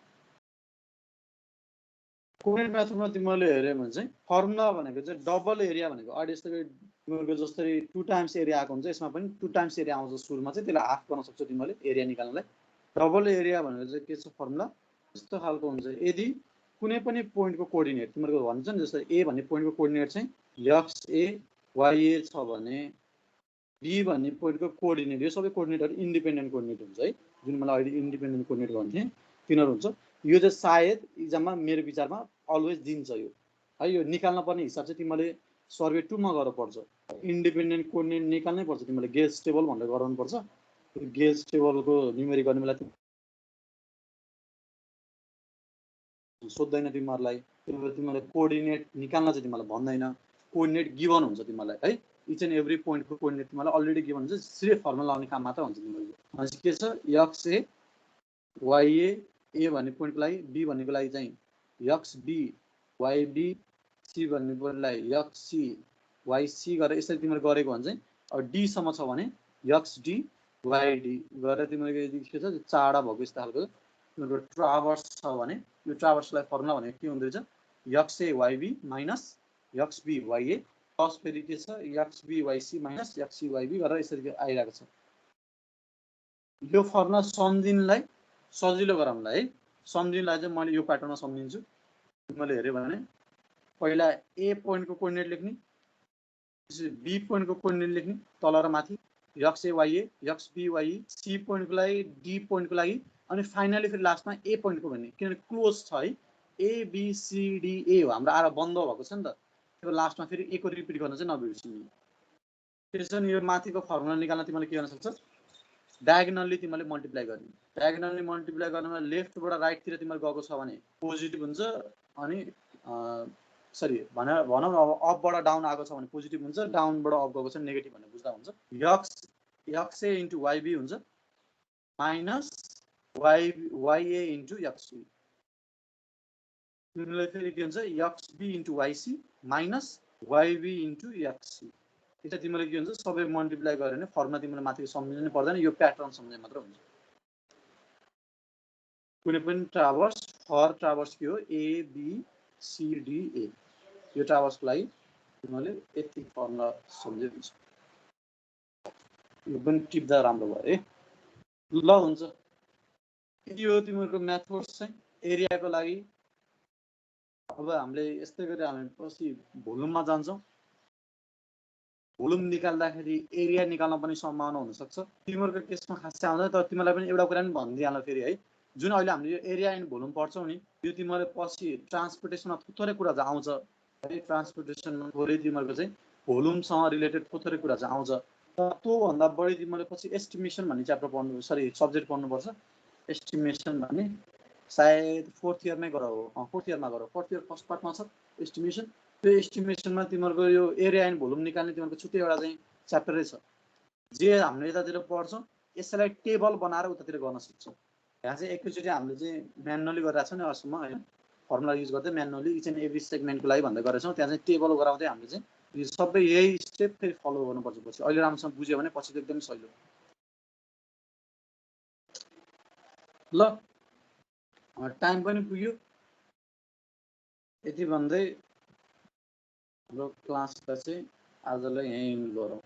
कोअर्डिनेट मेथडमा तिमीले हेर्यो भने चाहिँ फर्मुला भनेको चाहिँ डबल एरिया भनेको अहिले तिमीहरूको जस्तै 2 टाइम्स एरिया आएको हुन्छ, यसमा पनि 2 टाइम्स एरिया आउँछ सुरुमा चाहिँ, त्यसलाई हाफ गर्न सक्छौ तिमीले एरिया निकाल्नलाई। डबल एरिया भनेको चाहिँ के छ फर्मुला यस्तो खालको हुन्छ। यदि कुनै पनि पोइन्टको कोअर्डिनेट तिमीहरूको भन्छ नि जस्तै ए भन्ने पोइन्टको कोअर्डिनेट चाहिँ एक्स ए वाई ए छ भने बी भन्ने पोइन्टको कोअर्डिनेट यो सबै कोअर्डिनेटहरू इन्डिपेन्डेन्ट कोअर्डिनेट हुन्छ है। जुन मलाई अहिले इन्डिपेन्डेन्ट कोअर्डिनेट भन्थे तिनीहरू हुन्छ। यो चाहिँ सायद इक्जाममा मेरो विचारमा अलवेज दिन्छ यो है। यो निकाल्न पर्ने हिसाब चाहिँ तिमीले सर्वे 2 मा गर्नु पर्छ। इन्डिपेन्डेन्ट कोअर्डिनेट निकाल्नै पर्छ तिमीले गेज टेबल भनेर गराउनु पर्छ। गेज टेबलको न्युमेरिक गर्ने बेला सोध्दैन तिमीहरूलाई, तिमीले कोअर्डिनेट निकाल्न चाहिँ तिमीलाई भन्दैन, कोअर्डिनेट गिभन हुन्छ तिमीलाई है। इच एन्ड एभ्री पोइन्टको कोअर्डिनेट तिमीलाई अलरेडी गिभन हुन्छ, सिर्फ फर्मुला लगाउने काम मात्र हुन्छ तिमीहरूको। अनि के छ एक्स ए वाई ए भन्ने पोइन्टको लागि, बी भन्नेको लागि चाहिँ X B Y B, C भन्ने पोइन्टलाई एक्स सी वाई सी गरेर यसरी तिमीले गरेको भने चाहिँ अब डीसम्म छ भने एक्स डी वाई डी गरेर तिमीले यदि के छ चाडा भएको यस्तो खालको तिमीहरूको ट्राभर्स छ भने यो ट्राभर्सलाई फर्मुला भनेको के हुँदो रहेछ X A Y B minus X B Y A plus फेरि के छ X B Y C minus X C Y B गरेर यसरी आइरहेको छ। यो फर्मुला सम्झिनलाई सजिलो गराउनलाई है, सम्झिनलाई चाहिँ मैले यो प्याटर्नमा सम्झिन्छु। मैले हेऱ्यो भने पहिला ए पोइन्टको कोअर्डिनेट लेख्ने, बी पोइन्टको कोअर्डिनेट लेख्ने तल र माथि, X A Y A X B Y C पोइन्टको लागि डी पोइन्टको लागि, अनि फाइनली फेरि लास्टमा ए पोइन्टको भन्ने किनभने क्लोज छ है। A B C D A हो हाम्रो आएर बन्द भएको छ नि त, त्यो लास्टमा फेरि ए को रिपिट गर्न चाहिँ नबिर्सिनु। त्यसो यो माथिको फर्मुला निकाल्न तिमीले के गर्न सक्छस् डायगोनली तिमीले मल्टिप्लाई गर्ने। डायगोनली मल्टिप्लाई गर्नुमा लेफ्टबाट राइटतिर तिमीले गएको छ भने पोजिटिभ हुन्छ, अनि सरी भनौँ अब अपबाट डाउन आएको छ भने पोजिटिभ हुन्छ, डाउनबाट अप गएको छ नेगेटिभ भनेर बुझ्दा हुन्छ। एक्स ए इन्टु वाइबी हुन्छ माइनस वाइए इन्टु एक्सबी। तिमीलाई फेरि के हुन्छ X B into Y C minus Y B into X C. यसलाई तिमीले के हुन्छ सबै मल्टिप्लाई गर्यो भने फर्मुला तिमीले माथि सम्झिनु पर्दैन, यो प्याटर्न सम्झे मात्र हुन्छ। कुनै पनि ट्राभर्स फर ट्राभर्स के हो A B C D A, यो ट्राभर्सको लागि तिमीले यति फर्मुला सम्झे हुन्छ। यो पनि टिप्दा राम्रो भयो है। ल हुन्छ, यो तिमीहरूको मेथड्स चाहिँ एरियाको लागि। अब हामीले यस्तै गरी हामी पछि भोल्युममा जान्छौँ। भोल्युम निकाल्दाखेरि एरिया निकाल्न पनि सम्भावना हुनसक्छ। तिमीहरूको केसमा खासै आउँदैन, तर तिमीलाई पनि एउटा कुरा पनि भनिदिइहाल्नु फेरि है, जुन अहिले हामीले यो एरिया एन्ड भोल्युम पढ्छौँ नि, यो तिमीले पछि ट्रान्सपोर्टेसनमा थोरै कुरा चाहिँ आउँछ है। ट्रान्सपोर्टेसनमा थोरै तिमीहरूको चाहिँ भोल्युमसँग रिलेटेड थोरै कुरा चाहिँ आउँछ। त्योभन्दा बढी तिमीले पछि एस्टिमेसन भन्ने च्याप्टर पढ्नु सब्जेक्ट पढ्नुपर्छ। एस्टिमेसन भन्ने सायद फोर्थ इयरमै गर हो, फोर्थ इयरमा गर, फोर्थ इयर फर्स्ट पार्टमा छ एस्टिमेसन। त्यो एस्टिमेसनमा तिमीहरूको यो एरिया एन्ड भोल्युम निकाल्ने तिमीहरूको छुट्टै एउटा चाहिँ च्याप्टरै छ। जे हामीले यतातिर पढ्छौँ यसलाई टेबल बनाएर उतातिर गर्न सक्छौँ। यहाँ चाहिँ एकैचोटि हामीले चाहिँ म्यानुअली गरिरहेको छौँ नि अहिलेसम्म होइन, फर्मुला युज गर्दै म्यानुअली इच एन्ड एभ्री सेगमेन्टको लागि भन्दै गरेको छौँ। त्यहाँ चाहिँ टेबल गराउँदै हामीले चाहिँ यो सबै यही स्टेप फेरि फलो गर्नुपर्छ। पछि अहिले राम्रोसँग बुझ्यो भने पछि त एकदमै सजिलो। ल टाइम पनि पुग्यो, यति भन्दै हाम्रो क्लासलाई चाहिँ आजलाई यहीँ गरौँ।